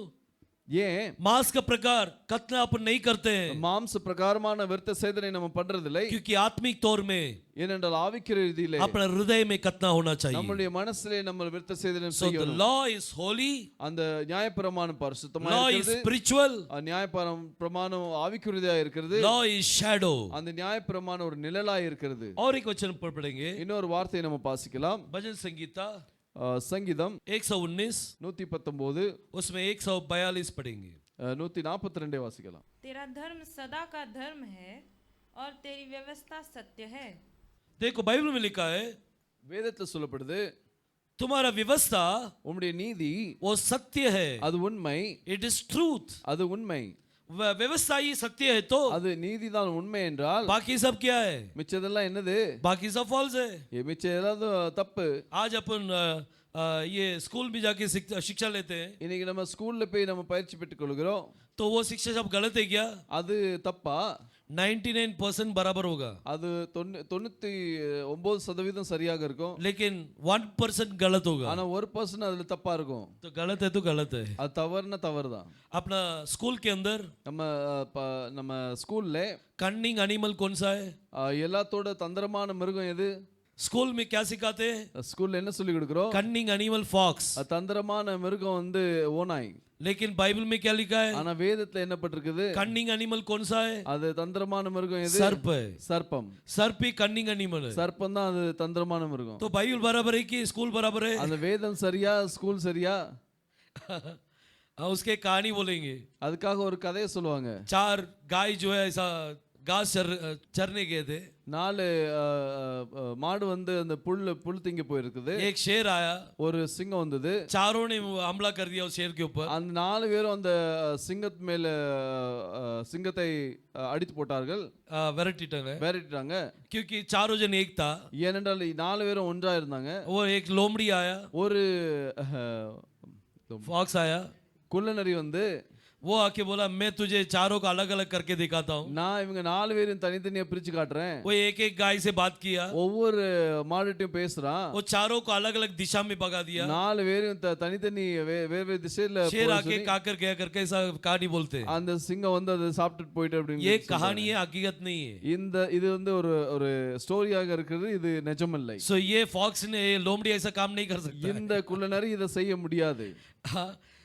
Speaker 2: ஏன்?
Speaker 1: मांस का प्रकार कत्ला अपन नहीं करते हैं,
Speaker 2: மாம்ச பிரகாரமான விருத்த சேதனை நம்ம பண்றதில்லை.
Speaker 1: क्योंकि आत्मिक तौर में
Speaker 2: ஏனென்றால் ஆவிக்குரிய ரீதியிலே
Speaker 1: अपना हृदय में कत्ला होना चाहिए.
Speaker 2: நம்முடைய மனசிலே நம்ம விருத்த சேதனம்
Speaker 1: So the
Speaker 2: செய்யணும்.
Speaker 1: law is holy,
Speaker 2: அந்த நியாயப்பிரமாணம் பரிசுத்தமா
Speaker 1: law is
Speaker 2: இருக்கிறது.
Speaker 1: spiritual,
Speaker 2: நியாயப்பிரமாணம் ஆவிக்குரியதா இருக்கிறது.
Speaker 1: law is shadow.
Speaker 2: அந்த நியாயப்பிரமாணம் ஒரு நிழலாய் இருக்கிறது.
Speaker 1: और एक वचन पढ़ेंगे,
Speaker 2: இன்னொரு வார்த்தையை நம்ம வாசிக்கலாம்.
Speaker 1: भजन संगीता
Speaker 2: சங்கீதம்
Speaker 1: 119,
Speaker 2: 119
Speaker 1: उसमें 142 पढ़ेंगे.
Speaker 2: 142 வாசிக்கலாம்.
Speaker 4: तेरा धर्म सदा का धर्म है और तेरी व्यवस्था सत्य है.
Speaker 1: देखो बाइबल में लिखा है,
Speaker 2: வேதத்துல சொல்லப்படுது,
Speaker 1: तुम्हारा व्यवस्था
Speaker 2: உம்முடைய நீதி
Speaker 1: वो सत्य है,
Speaker 2: அது உண்மை,
Speaker 1: इट इज ट्रूथ.
Speaker 2: அது உண்மை.
Speaker 1: व्यवस्था ही सत्य है तो
Speaker 2: அது நீதிதான் உண்மை என்றால்
Speaker 1: बाकी सब क्या है?
Speaker 2: மிச்சதெல்லாம் என்னது?
Speaker 1: बाकी सब फॉल्स है.
Speaker 2: மிச்சம் ஏதாவது தப்பு.
Speaker 1: आज अपन ये स्कूल में जाके शिक्षा लेते हैं,
Speaker 2: இன்னைக்கு நம்ம ஸ்கூல்ல போய் நம்ம பயிற்சி பெற்றுக் கொள்கிறோம்.
Speaker 1: तो वो शिक्षा सब गलत है क्या?
Speaker 2: அது தப்பா?
Speaker 1: 99% बराबर होगा,
Speaker 2: அது 99% சரியாக இருக்கும்.
Speaker 1: लेकिन 1% गलत होगा.
Speaker 2: ஆனா 1% அதுல தப்பா இருக்கும்.
Speaker 1: तो गलत है तो गलत है.
Speaker 2: அது தவறுனா தவறுதான்.
Speaker 1: अपना स्कूल के अंदर
Speaker 2: நம்ம ஸ்கூல்ல
Speaker 1: कन्निंग एनिमल कौन सा है?
Speaker 2: எல்லாத்தோட தந்திரமான மிருகம் எது?
Speaker 1: स्कूल में क्या सिखाते हैं?
Speaker 2: ஸ்கூல்ல என்ன சொல்லி கொடுக்கிறோம்?
Speaker 1: कन्निंग एनिमल फॉक्स.
Speaker 2: தந்திரமான மிருகம் வந்து ஓநாய்.
Speaker 1: लेकिन बाइबल में क्या लिखा है?
Speaker 2: ஆனா வேதத்துல என்ன பட்டிருக்குது?
Speaker 1: कन्निंग एनिमल कौन सा है?
Speaker 2: அது தந்திரமான மிருகம் எது?
Speaker 1: सर्प है.
Speaker 2: சர்ப்பம்.
Speaker 1: सर्प ही कन्निंग एनिमल है.
Speaker 2: சர்ப்பம் தான் அது தந்திரமான மிருகம்.
Speaker 1: तो बाइबल बराबर है कि स्कूल बराबर है?
Speaker 2: அந்த வேதம் சரியா, ஸ்கூல் சரியா?
Speaker 1: उसके कहानी बोलेंगे.
Speaker 2: அதுக்காக ஒரு கதையை சொல்லுவாங்க.
Speaker 1: 4 गाय जो है ऐसा घास चरने गए थे.
Speaker 2: 4 மாடு வந்து அந்த புல் திங்க போயிருக்குது.
Speaker 1: एक शेर आया,
Speaker 2: ஒரு சிங்கம் வந்தது.
Speaker 1: चारों ने हमला कर दिया उस शेर के ऊपर.
Speaker 2: அந்த 4 பேரும் அந்த சிங்கத்தை அடித்து போட்டார்கள், விரட்டிட்டாங்க.
Speaker 1: क्योंकि चारों जन एक था.
Speaker 2: ஏனென்றால் 4 பேரும் ஒன்றா இருந்தாங்க.
Speaker 1: वो एक लोमड़ी आया,
Speaker 2: ஒரு
Speaker 1: फॉक्स आया,
Speaker 2: குள்ளநரி வந்து
Speaker 1: वो आके बोला मैं तुझे चारों को अलग अलग करके दिखाता हूँ.
Speaker 2: நான் இவங்க 4 பேரையும் தனித்தனியா பிரிச்சு காட்டுறேன்.
Speaker 1: वो एक एक गाय से बात किया,
Speaker 2: ஒவ்வொரு மாடுட்டையும் பேசுறான்.
Speaker 1: वो चारों को अलग अलग दिशा में भगा दिया.
Speaker 2: 4 பேரையும் தனித்தனி வேறு திசையில
Speaker 1: शेर आके काकर गया करके ऐसा कहानी बोलते हैं.
Speaker 2: அந்த சிங்கம் வந்து அதை சாப்பிட்டுட்டு போயிட்டு அப்படின்னு.
Speaker 1: ये कहानी है, हकीकत नहीं है.
Speaker 2: இது வந்து ஒரு ஸ்டோரியாக இருக்குது, இது நிஜமில்லை.
Speaker 1: सो ये फॉक्स ने, लोमड़ी ऐसा काम नहीं कर सकता.
Speaker 2: இந்த குள்ளநரி இதை செய்ய முடியாது.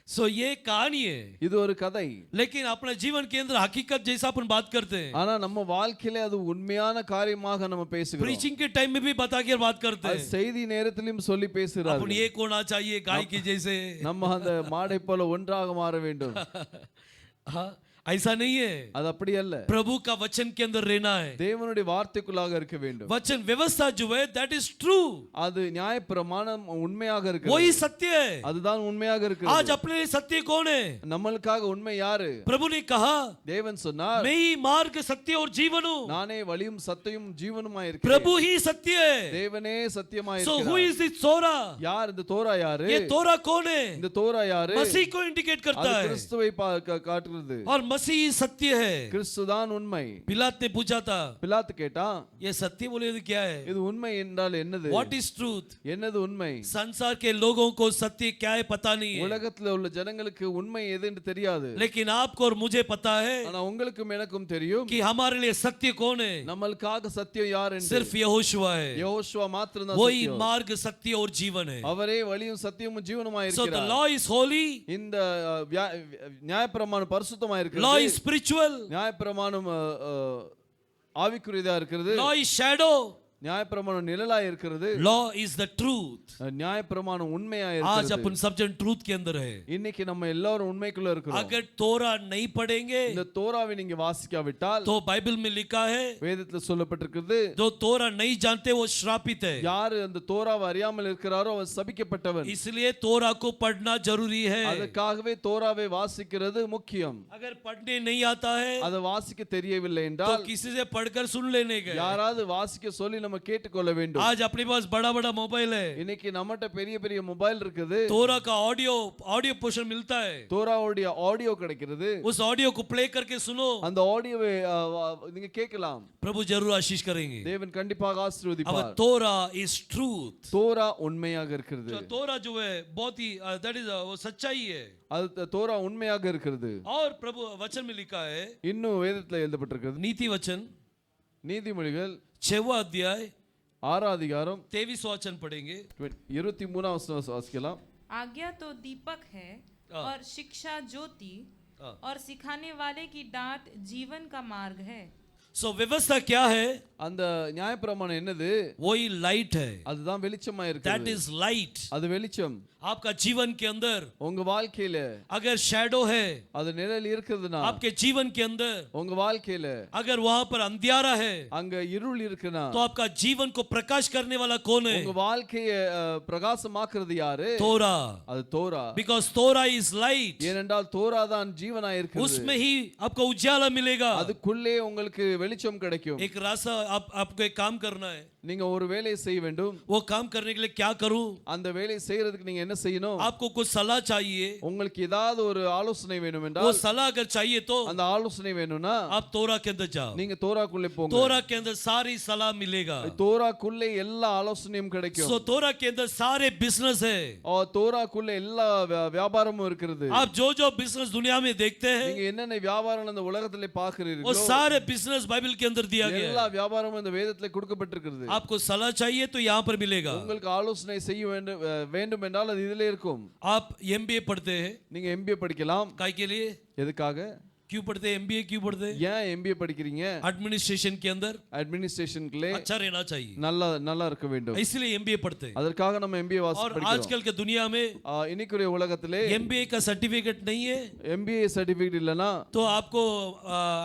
Speaker 1: सो ये कहानी है,
Speaker 2: இது ஒரு கதை.
Speaker 1: लेकिन अपने जीवन के अंदर हकीकत जैसा अपन बात करते हैं.
Speaker 2: ஆனா நம்ம வாழ்க்கையில அது உண்மையான காரியமாக நம்ம பேசுகிறோம்.
Speaker 1: प्रीचिंग के टाइम में भी बता के बात करते हैं.
Speaker 2: செய்தி நேரத்திலும் சொல்லி பேசுறாங்க.
Speaker 1: अपन ये होना चाहिए गाय की जैसे.
Speaker 2: நம்ம அந்த மாடை போல ஒன்றாக மாற வேண்டும்.
Speaker 1: हाँ, ऐसा नहीं है.
Speaker 2: அது அப்படி அல்ல.
Speaker 1: प्रभु का वचन के अंदर रहना है.
Speaker 2: தேவனுடைய வார்த்தைக்குள்ளாக இருக்க வேண்டும்.
Speaker 1: वचन व्यवस्था जो है that is true.
Speaker 2: அது நியாயப்பிரமாணம் உண்மையாக இருக்கு.
Speaker 1: वही सत्य है.
Speaker 2: அதுதான் உண்மையாக இருக்கு.
Speaker 1: आज अपने लिए सत्य कौन है?
Speaker 2: நம்மளுக்காக உண்மை யாரு?
Speaker 1: प्रभु ने कहा,
Speaker 2: தேவன் சொன்னார்,
Speaker 1: मैं ही मार्ग सत्य और जीवन हूँ.
Speaker 2: நானே வழியும் சத்தியமும் ஜீவனுமாய் இருக்கிறேன்.
Speaker 1: प्रभु ही सत्य है.
Speaker 2: தேவனே சத்தியமாய்
Speaker 1: So who
Speaker 2: இருக்கிறார்.
Speaker 1: is this Torah?
Speaker 2: யார் இந்த தோரா யாரு?
Speaker 1: ये तोरा कौन है?
Speaker 2: இந்த தோரா யாரு?
Speaker 1: मसीह को इंडिकेट करता
Speaker 2: அது
Speaker 1: है.
Speaker 2: கிறிஸ்துவை காட்டுகிறது.
Speaker 1: और मसीह सत्य है.
Speaker 2: கிறிஸ்து தான் உண்மை.
Speaker 1: पिलात ने पूछा था,
Speaker 2: பிலாத்து கேட்டான்,
Speaker 1: ये सत्य बोले तो क्या है?
Speaker 2: இது உண்மை என்றால் என்னது?
Speaker 1: What is truth?
Speaker 2: என்னது உண்மை?
Speaker 1: संसार के लोगों को सत्य क्या है पता नहीं है,
Speaker 2: உலகத்துல உள்ள ஜனங்களுக்கு உண்மை எதுன்னு தெரியாது.
Speaker 1: लेकिन आपको और मुझे पता है
Speaker 2: ஆனா உங்களுக்கும் எனக்கும் தெரியும்
Speaker 1: कि हमारे लिए सत्य कौन है.
Speaker 2: நம்மளுக்காக சத்தியம் யார் என்று.
Speaker 1: सिर्फ यहोशुआ है.
Speaker 2: யோசுவா மாத்திரம்தான்
Speaker 1: वही
Speaker 2: சத்தியம்.
Speaker 1: मार्ग सत्य और जीवन है.
Speaker 2: அவரே வழியும் சத்தியமும் ஜீவனுமாய்
Speaker 1: So the
Speaker 2: இருக்கிறார்.
Speaker 1: law is holy,
Speaker 2: இந்த நியாயப்பிரமாணம் பரிசுத்தமாய் இருக்கிறது.
Speaker 1: law is spiritual,
Speaker 2: நியாயப்பிரமாணம் ஆவிக்குரியதா இருக்கிறது.
Speaker 1: law is shadow,
Speaker 2: நியாயப்பிரமாணம் நிழலாய் இருக்கிறது,
Speaker 1: Law is the truth.
Speaker 2: நியாயப்பிரமாணம் உண்மையாய்
Speaker 1: आज
Speaker 2: இருக்கிறது.
Speaker 1: अपन सब जन ट्रूथ के अंदर है.
Speaker 2: இன்னைக்கு நம்ம எல்லாரும் உண்மைக்குள்ள இருக்கிறோம்.
Speaker 1: अगर तोरा नहीं पढ़ेंगे
Speaker 2: இந்த தோராவை நீங்க வாசிக்காவிட்டால்,
Speaker 1: तो बाइबल में लिखा है
Speaker 2: வேதத்துல சொல்லப்பட்டிருக்கிறது,
Speaker 1: जो तोरा नहीं जानते वो श्रापित है.
Speaker 2: யாரு அந்த தோராவை அறியாமல் இருக்கிறாரோ அவன் சபிக்கப்பட்டவன்.
Speaker 1: इसलिए तोरा को पढ़ना जरूरी है.
Speaker 2: அதுக்காகவே தோராவை வாசிக்கிறது முக்கியம்.
Speaker 1: अगर पढ़ने नहीं आता है
Speaker 2: அதை வாசிக்க தெரியவில்லை
Speaker 1: तो
Speaker 2: என்றால்
Speaker 1: किसी से पढ़कर सुन लेने का.
Speaker 2: யாராவது வாசிக்க சொல்லி நம்ம கேட்டுக்கொள்ள வேண்டும்.
Speaker 1: आज अपने पास बड़ा बड़ा मोबाइल है,
Speaker 2: இன்னைக்கு நம்மகிட்ட பெரிய பெரிய மொபைல் இருக்குது,
Speaker 1: तोरा का ऑडियो पोर्शन मिलता है.
Speaker 2: தோராவுடைய ஆடியோ கிடைக்கிறது.
Speaker 1: उस ऑडियो को प्ले करके सुनो,
Speaker 2: அந்த ஆடியோவை நீங்க கேட்கலாம்.
Speaker 1: प्रभु जरूर आशीष करेंगे.
Speaker 2: தேவன் கண்டிப்பாக
Speaker 1: अब
Speaker 2: ஆசீர்வதிப்பார்.
Speaker 1: तोरा इज ट्रूथ.
Speaker 2: தோரா உண்மையாக இருக்கிறது.
Speaker 1: तोरा जो है बहुत ही दैट इज वो सच्चाई है.
Speaker 2: அது தோரா உண்மையாக இருக்கிறது.
Speaker 1: और प्रभु वचन में लिखा है,
Speaker 2: இன்னும் வேதத்துல எழுதப்பட்டிருக்கிறது.
Speaker 1: नीति वचन
Speaker 2: நீதிமொழிகள்
Speaker 1: 6वां अध्याय
Speaker 2: 6ஆம் அதிகாரம்
Speaker 1: 23वां वचन पढ़ेंगे.
Speaker 2: 23ஆம் வசனம் வாசிக்கலாம்.
Speaker 4: आज्ञा तो दीपक है
Speaker 1: हाँ।
Speaker 4: और शिक्षा ज्योति
Speaker 1: हाँ।
Speaker 4: और सिखाने वाले की डांट जीवन का मार्ग है.
Speaker 1: सो व्यवस्था क्या है?
Speaker 2: அந்த நியாயப்பிரமாணம் என்னது?
Speaker 1: वही लाइट है.
Speaker 2: அதுதான் வெளிச்சமா
Speaker 1: दैट
Speaker 2: இருக்கிறது.
Speaker 1: Is light.
Speaker 2: அது வெளிச்சம்.
Speaker 1: आपका जीवन के अंदर
Speaker 2: உங்க வாழ்க்கையில
Speaker 1: अगर शैडो है,
Speaker 2: அது நிழல் இருக்குதுன்னா,
Speaker 1: आपके जीवन के अंदर
Speaker 2: உங்க வாழ்க்கையில
Speaker 1: अगर वहां पर अंधियारा है,
Speaker 2: அங்க இருள் இருக்குன்னா,
Speaker 1: तो आपका जीवन को प्रकाश करने वाला कौन है?
Speaker 2: உங்க வாழ்க்கையை பிரகாசமாக்குறது யாரு?
Speaker 1: तोरा.
Speaker 2: அது தோரா.
Speaker 1: बिकॉज तोरा इज लाइट.
Speaker 2: ஏனென்றால் தோரா தான் ஜீவனாய் இருக்கிறது.
Speaker 1: उसमें ही आपको उजाला मिलेगा.
Speaker 2: அதுக்குள்ளே உங்களுக்கு வெளிச்சம் கிடைக்கும்.
Speaker 1: एक रास्ता आपको एक काम करना है.
Speaker 2: நீங்க ஒரு வேலையை செய்ய வேண்டும்.
Speaker 1: वो काम करने के लिए क्या करूं?
Speaker 2: அந்த வேலையை செய்யறதுக்கு நீங்க என்ன செய்யணும்?
Speaker 1: आपको कुछ सलाह चाहिए.
Speaker 2: உங்களுக்கு ஏதாவது ஒரு ஆலோசனை வேணும்
Speaker 1: वो
Speaker 2: என்றால்,
Speaker 1: सलाह अगर चाहिए तो
Speaker 2: அந்த ஆலோசனை வேணும்னா
Speaker 1: आप तोरा के अंदर जाओ.
Speaker 2: நீங்க தோராக்குள்ளே போங்க.
Speaker 1: तोरा के अंदर सारी सलाह मिलेगा.
Speaker 2: தோராக்குள்ளே எல்லா ஆலோசனையும் கிடைக்கும்.
Speaker 1: सो तोरा के अंदर सारे बिजनेस है.
Speaker 2: தோராக்குள்ளே எல்லா வியாபாரமும் இருக்கிறது.
Speaker 1: आप जो बिजनेस दुनिया में देखते हैं,
Speaker 2: நீங்க என்னென்ன வியாபாரம் அந்த உலகத்திலே
Speaker 1: वो
Speaker 2: பார்க்கிறீர்களோ,
Speaker 1: सारे बिजनेस बाइबल के अंदर दिया गया
Speaker 2: எல்லா
Speaker 1: है.
Speaker 2: வியாபாரமும் இந்த வேதத்திலே கொடுக்கப்பட்டிருக்கிறது.
Speaker 1: आपको सलाह चाहिए तो यहाँ पर मिलेगा.
Speaker 2: உங்களுக்கு ஆலோசனை செய்ய வேண்டும் என்றால் அது இதிலே இருக்கும்.
Speaker 1: आप MBA पढ़ते हैं,
Speaker 2: நீங்க MBA படிக்கலாம்.
Speaker 1: काय के लिए?
Speaker 2: எதுக்காக?
Speaker 1: क्यों पढ़ते हैं MBA? क्यों पढ़ते हैं?
Speaker 2: ஏன் MBA படிக்கிறீங்க?
Speaker 1: एडमिनिस्ट्रेशन के अंदर
Speaker 2: அட்மினிஸ்ட்ரேஷன்ல
Speaker 1: अच्छा रहना चाहिए,
Speaker 2: நல்லா இருக்க வேண்டும்.
Speaker 1: इसलिए MBA पढ़ते हैं.
Speaker 2: அதற்காக நம்ம MBA
Speaker 1: और
Speaker 2: படிக்கிறோம்.
Speaker 1: आजकल के दुनिया में
Speaker 2: இன்னைக்குரிய உலகத்திலே
Speaker 1: MBA का सर्टिफिकेट नहीं है
Speaker 2: MBA சர்டிபிகேட் இல்லனா
Speaker 1: तो आपको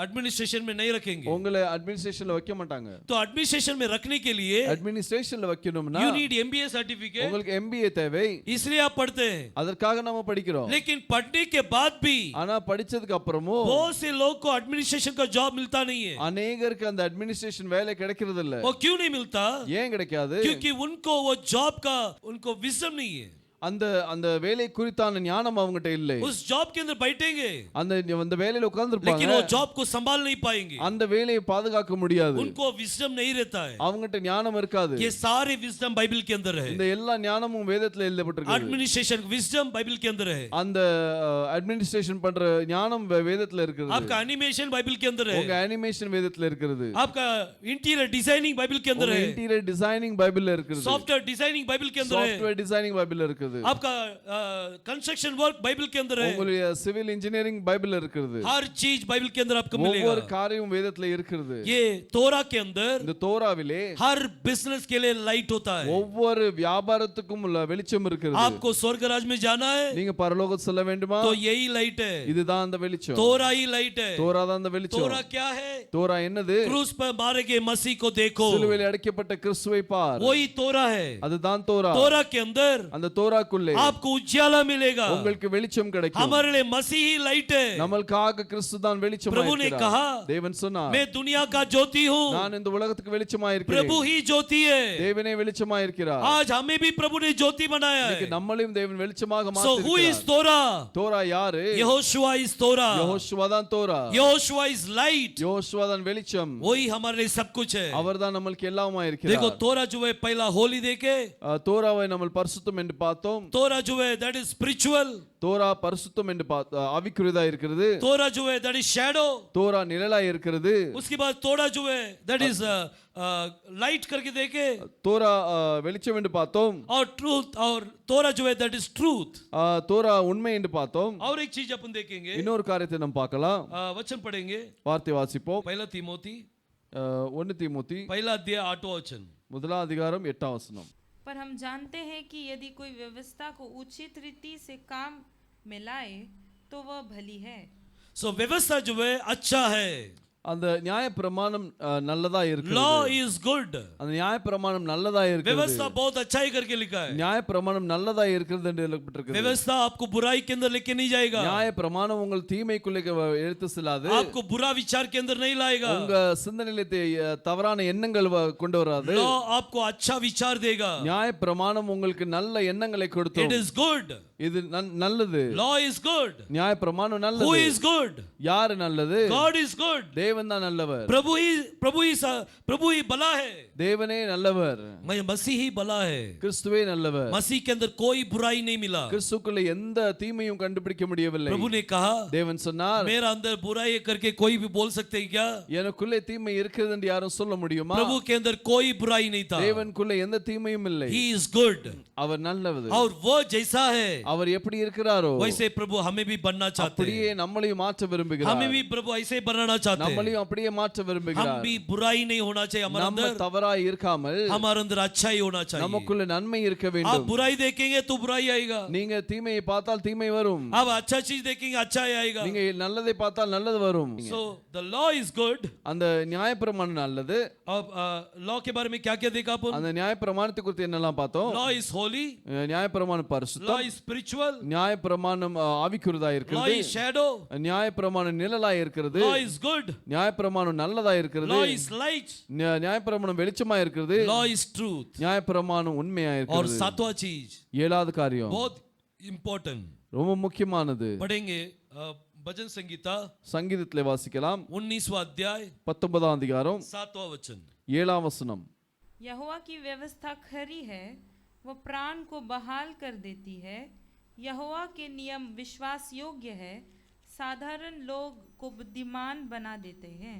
Speaker 1: एडमिनिस्ट्रेशन में नहीं रखेंगे.
Speaker 2: உங்களை அட்மினிஸ்ட்ரேஷன்ல வைக்க மாட்டாங்க.
Speaker 1: तो एडमिनिस्ट्रेशन में रखने के लिए
Speaker 2: அட்மினிஸ்ட்ரேஷன்ல வைக்கணும்னா
Speaker 1: you need MBA सर्टिफिकेट,
Speaker 2: உங்களுக்கு MBA தேவை.
Speaker 1: इसलिए आप पढ़ते हैं.
Speaker 2: அதற்காக நம்ம படிக்கிறோம்.
Speaker 1: लेकिन पढ़ने के बाद भी
Speaker 2: ஆனா படிச்சதுக்கு அப்புறமும்
Speaker 1: बहुत से लोग को एडमिनिस्ट्रेशन का जॉब मिलता नहीं है.
Speaker 2: அநேகருக்கு அந்த அட்மினிஸ்ட்ரேஷன் வேலை கிடைக்கிறது இல்ல.
Speaker 1: वो क्यों नहीं मिलता?
Speaker 2: ஏன் கிடைக்காது?
Speaker 1: क्योंकि उनको वो जॉब का उनको विजडम नहीं है.
Speaker 2: அந்த அந்த வேலை குறித்தான ஞானம் அவங்ககிட்ட இல்லை.
Speaker 1: उस जॉब के अंदर बैठेंगे
Speaker 2: அந்த வேலையில உட்கார்ந்திருப்பாங்க.
Speaker 1: लेकिन वो जॉब को संभाल नहीं पाएंगे.
Speaker 2: அந்த வேலையை பாதுகாக்க முடியாது.
Speaker 1: उनको विजडम नहीं रहता है.
Speaker 2: அவங்ககிட்ட ஞானம் இருக்காது.
Speaker 1: ये सारे विजडम बाइबल के अंदर है.
Speaker 2: இந்த எல்லா ஞானமும் வேதத்துல எழுதப்பட்டிருக்கு.
Speaker 1: एडमिनिस्ट्रेशन विजडम बाइबल के अंदर है.
Speaker 2: அந்த அட்மினிஸ்ட்ரேஷன் பண்ற ஞானம் வேதத்துல இருக்குது.
Speaker 1: आपका एनिमेशन बाइबल के अंदर
Speaker 2: உங்க
Speaker 1: है.
Speaker 2: அனிமேஷன் வேதத்துல இருக்குது.
Speaker 1: आपका इंटीरियर डिजाइनिंग बाइबल के अंदर है.
Speaker 2: இன்டீரியர் டிசைனிங் பைபிள்ல இருக்குது.
Speaker 1: सॉफ्टवेयर डिजाइनिंग बाइबल के अंदर है.
Speaker 2: சாஃப்ட்வேர் டிசைனிங் பைபிள்ல இருக்குது.
Speaker 1: आपका कंस्ट्रक्शन वर्क बाइबल के अंदर है.
Speaker 2: உங்களுடைய சிவில் இன்ஜினியரிங் பைபிள்ல இருக்குது.
Speaker 1: हर चीज बाइबल के अंदर आपको मिलेगा.
Speaker 2: ஒவ்வொரு காரியமும் வேதத்துல இருக்குது.
Speaker 1: ये तोरा के अंदर
Speaker 2: இந்த தோராவிலே
Speaker 1: हर बिजनेस के लिए लाइट होता है.
Speaker 2: ஒவ்வொரு வியாபாரத்துக்கும் உள்ள வெளிச்சம் இருக்குது.
Speaker 1: आपको स्वर्ग राज में जाना है
Speaker 2: நீங்க பரலோகம் செல்ல வேண்டுமா?
Speaker 1: तो यही लाइट है.
Speaker 2: இதுதான் அந்த வெளிச்சம்.
Speaker 1: तोरा ही लाइट है.
Speaker 2: தோரா தான் அந்த வெளிச்சம்.
Speaker 1: तोरा क्या है?
Speaker 2: தோரா என்னது?
Speaker 1: क्रूस पर मारे गए मसीह को देखो,
Speaker 2: சிலுவையில் அடிக்கப்பட்ட கிறிஸ்துவை பார்.
Speaker 1: वही तोरा है.
Speaker 2: அதுதான் தோரா.
Speaker 1: तोरा के अंदर
Speaker 2: அந்த தோராக்குள்ளே
Speaker 1: आपको उजाला मिलेगा.
Speaker 2: உங்களுக்கு வெளிச்சம் கிடைக்கும்.
Speaker 1: हमारे लिए मसीह ही लाइट है.
Speaker 2: நமக்காக கிறிஸ்து தான் வெளிச்சமாய்
Speaker 1: प्रभु ने
Speaker 2: இருக்கிறார்.
Speaker 1: कहा,
Speaker 2: தேவன் சொன்னார்,
Speaker 1: मैं दुनिया का ज्योति हूँ.
Speaker 2: நான் இந்த உலகத்துக்கு வெளிச்சமாய் இருக்கிறேன்.
Speaker 1: प्रभु ही ज्योति है.
Speaker 2: தேவனே வெளிச்சமாய் இருக்கிறார்.
Speaker 1: आज हमें भी प्रभु ने ज्योति बनाया
Speaker 2: இன்னைக்கு
Speaker 1: है.
Speaker 2: நம்மளையும் தேவன் வெளிச்சமாக
Speaker 1: So who is
Speaker 2: மாற்றிருக்கிறார்.
Speaker 1: तोरा?
Speaker 2: தோரா யாரு?
Speaker 1: यहोशुआ is तोरा.
Speaker 2: யோசுவா தான் தோரா.
Speaker 1: Yehoshua is light.
Speaker 2: யோசுவா தான் வெளிச்சம்.
Speaker 1: वही हमारे लिए सब कुछ है.
Speaker 2: அவர்தான் நமக்கு எல்லாமா
Speaker 1: देखो
Speaker 2: இருக்கிறார்.
Speaker 1: तोरा जो है पहला होली देखे,
Speaker 2: தோராவை நம்ம பரிசுத்தம் என்று பார்த்தோம்.
Speaker 1: तोरा जो है दैट इज स्पिरिचुअल.
Speaker 2: தோரா பரிசுத்தம் என்று ஆவிக்குரியதா இருக்கிறது.
Speaker 1: तोरा जो है दैट इज शैडो.
Speaker 2: தோரா நிழலாய் இருக்கிறது.
Speaker 1: उसके बाद तोरा जो है दैट इज लाइट करके देखे,
Speaker 2: தோரா வெளிச்சம் என்று பார்த்தோம்.
Speaker 1: और ट्रूथ, और तोरा जो है दैट इज ट्रूथ.
Speaker 2: தோரா உண்மை என்று பார்த்தோம்.
Speaker 1: और एक चीज अपन देखेंगे,
Speaker 2: இன்னொரு காரியத்தை நாம் பார்க்கலாம்.
Speaker 1: वचन पढ़ेंगे.
Speaker 2: வார்த்தை வாசிப்போம்.
Speaker 1: पहला तीमोथी,
Speaker 2: 1 தீமோத்தி
Speaker 1: पहला अध्याय 8वां वचन.
Speaker 2: முதலாம் அதிகாரம் 8ஆம் வசனம்.
Speaker 4: पर हम जानते हैं कि यदि कोई व्यवस्था को उचित रीति से काम में लाए तो वह भली है.
Speaker 1: सो व्यवस्था जो है अच्छा है.
Speaker 2: அந்த நியாயப்பிரமாணம் நல்லதா இருக்கு.
Speaker 1: Law is good.
Speaker 2: அந்த நியாயப்பிரமாணம் நல்லதா இருக்கு.
Speaker 1: व्यवस्था बहुत अच्छाई करके लिखा है.
Speaker 2: நியாயப்பிரமாணம் நல்லதா இருக்கிறது என்று எழுதப்பட்டிருக்கு.
Speaker 1: व्यवस्था आपको बुराई के अंदर लेके नहीं जाएगा.
Speaker 2: நியாயப்பிரமாணம் உங்கள் தீமைக்குள்ளே எடுத்து செல்லாது.
Speaker 1: आपको बुरा विचार के अंदर नहीं लाएगा.
Speaker 2: உங்க சிந்தனையிலே தவறான எண்ணங்கள் கொண்டு வராது.
Speaker 1: Law आपको अच्छा विचार देगा.
Speaker 2: நியாயப்பிரமாணம் உங்களுக்கு நல்ல எண்ணங்களை கொடுக்கும்.
Speaker 1: It is good.
Speaker 2: இது நல்லது.
Speaker 1: Law is good.
Speaker 2: நியாயப்பிரமாணம் நல்லது.
Speaker 1: Who is good?
Speaker 2: யார் நல்லது?
Speaker 1: God is good.
Speaker 2: தேவன் தான் நல்லவர்.
Speaker 1: प्रभु ही भला है.
Speaker 2: தேவனே நல்லவர்.
Speaker 1: मसीह ही भला है.
Speaker 2: கிறிஸ்துவே நல்லவர்.
Speaker 1: मसीह के अंदर कोई बुराई नहीं मिला.
Speaker 2: கிறிஸ்துக்குள்ள எந்த தீமையும் கண்டுபிடிக்க முடியவில்லை.
Speaker 1: प्रभु ने कहा,
Speaker 2: தேவன் சொன்னார்,
Speaker 1: मेरा अंदर बुराई करके कोई भी बोल सकते हैं क्या?
Speaker 2: எனக்குள்ளே தீமை இருக்கிறது என்று யாரும் சொல்ல முடியுமா?
Speaker 1: प्रभु के अंदर कोई बुराई नहीं था.
Speaker 2: தேவனுக்குள்ள எந்த தீமையும் இல்லை.
Speaker 1: He is good.
Speaker 2: அவர் நல்லவர்.
Speaker 1: और वो जैसा है
Speaker 2: அவர் எப்படி இருக்கிறாரோ
Speaker 1: वैसे प्रभु हमें भी बनना चाहते
Speaker 2: அப்படியே
Speaker 1: हैं.
Speaker 2: நம்மளையும் மாற்ற விரும்புகிறார்.
Speaker 1: हमें भी प्रभु ऐसे बनाना चाहते हैं.
Speaker 2: நம்மளையும் அப்படியே மாற்ற
Speaker 1: हम
Speaker 2: விரும்புகிறார்.
Speaker 1: भी बुराई नहीं होना चाहिए हमारे
Speaker 2: நம்ம
Speaker 1: अंदर.
Speaker 2: தவறாய் இருக்காமல்
Speaker 1: हमारे अंदर अच्छा ही होना चाहिए.
Speaker 2: நமக்குள்ள நன்மை இருக்க
Speaker 1: आप
Speaker 2: வேண்டும்.
Speaker 1: बुराई देखेंगे तो बुराई आएगा.
Speaker 2: நீங்க தீமையை பார்த்தால் தீமை வரும்.
Speaker 1: आप अच्छा चीज देखेंगे अच्छा ही आएगा.
Speaker 2: நீங்க நல்லதை பார்த்தால் நல்லது வரும்.
Speaker 1: So the law is good.
Speaker 2: அந்த நியாயப்பிரமாணம் நல்லது.
Speaker 1: अब लॉ के बारे में क्या क्या देखा अपन?
Speaker 2: அந்த நியாயப்பிரமாணத்தை குறித்து என்னெல்லாம் பார்த்தோம்?
Speaker 1: Law is holy.
Speaker 2: நியாயப்பிரமாணம்
Speaker 1: Law
Speaker 2: பரிசுத்தம்.
Speaker 1: is spiritual.
Speaker 2: நியாயப்பிரமாணம் ஆவிக்குரியதா
Speaker 1: Law
Speaker 2: இருக்கிறது.
Speaker 1: is shadow.
Speaker 2: நியாயப்பிரமாணம் நிழலாய் இருக்கிறது.
Speaker 1: Law is good.
Speaker 2: நியாயப்பிரமாணம் நல்லதா இருக்கிறது.
Speaker 1: Law is light.
Speaker 2: நியாயப்பிரமாணம் வெளிச்சமா இருக்கிறது.
Speaker 1: Law is truth.
Speaker 2: நியாயப்பிரமாணம் உண்மையா
Speaker 1: और
Speaker 2: இருக்கிறது.
Speaker 1: सातवां चीज
Speaker 2: ஏழாவது காரியம்
Speaker 1: बहुत इम्पोर्टेंट
Speaker 2: ரொம்ப முக்கியமானது.
Speaker 1: पढ़ेंगे भजन संगीता
Speaker 2: சங்கீதத்திலே வாசிக்கலாம்.
Speaker 1: 19वां अध्याय
Speaker 2: 19ஆம் அதிகாரம்
Speaker 1: 7वां वचन.
Speaker 2: 7ஆம் வசனம்.
Speaker 4: यहोवा की व्यवस्था खरी है, वह प्राण को बहाल कर देती है. यहोवा के नियम विश्वास योग्य है, साधारण लोग को बुद्धिमान बना देते हैं.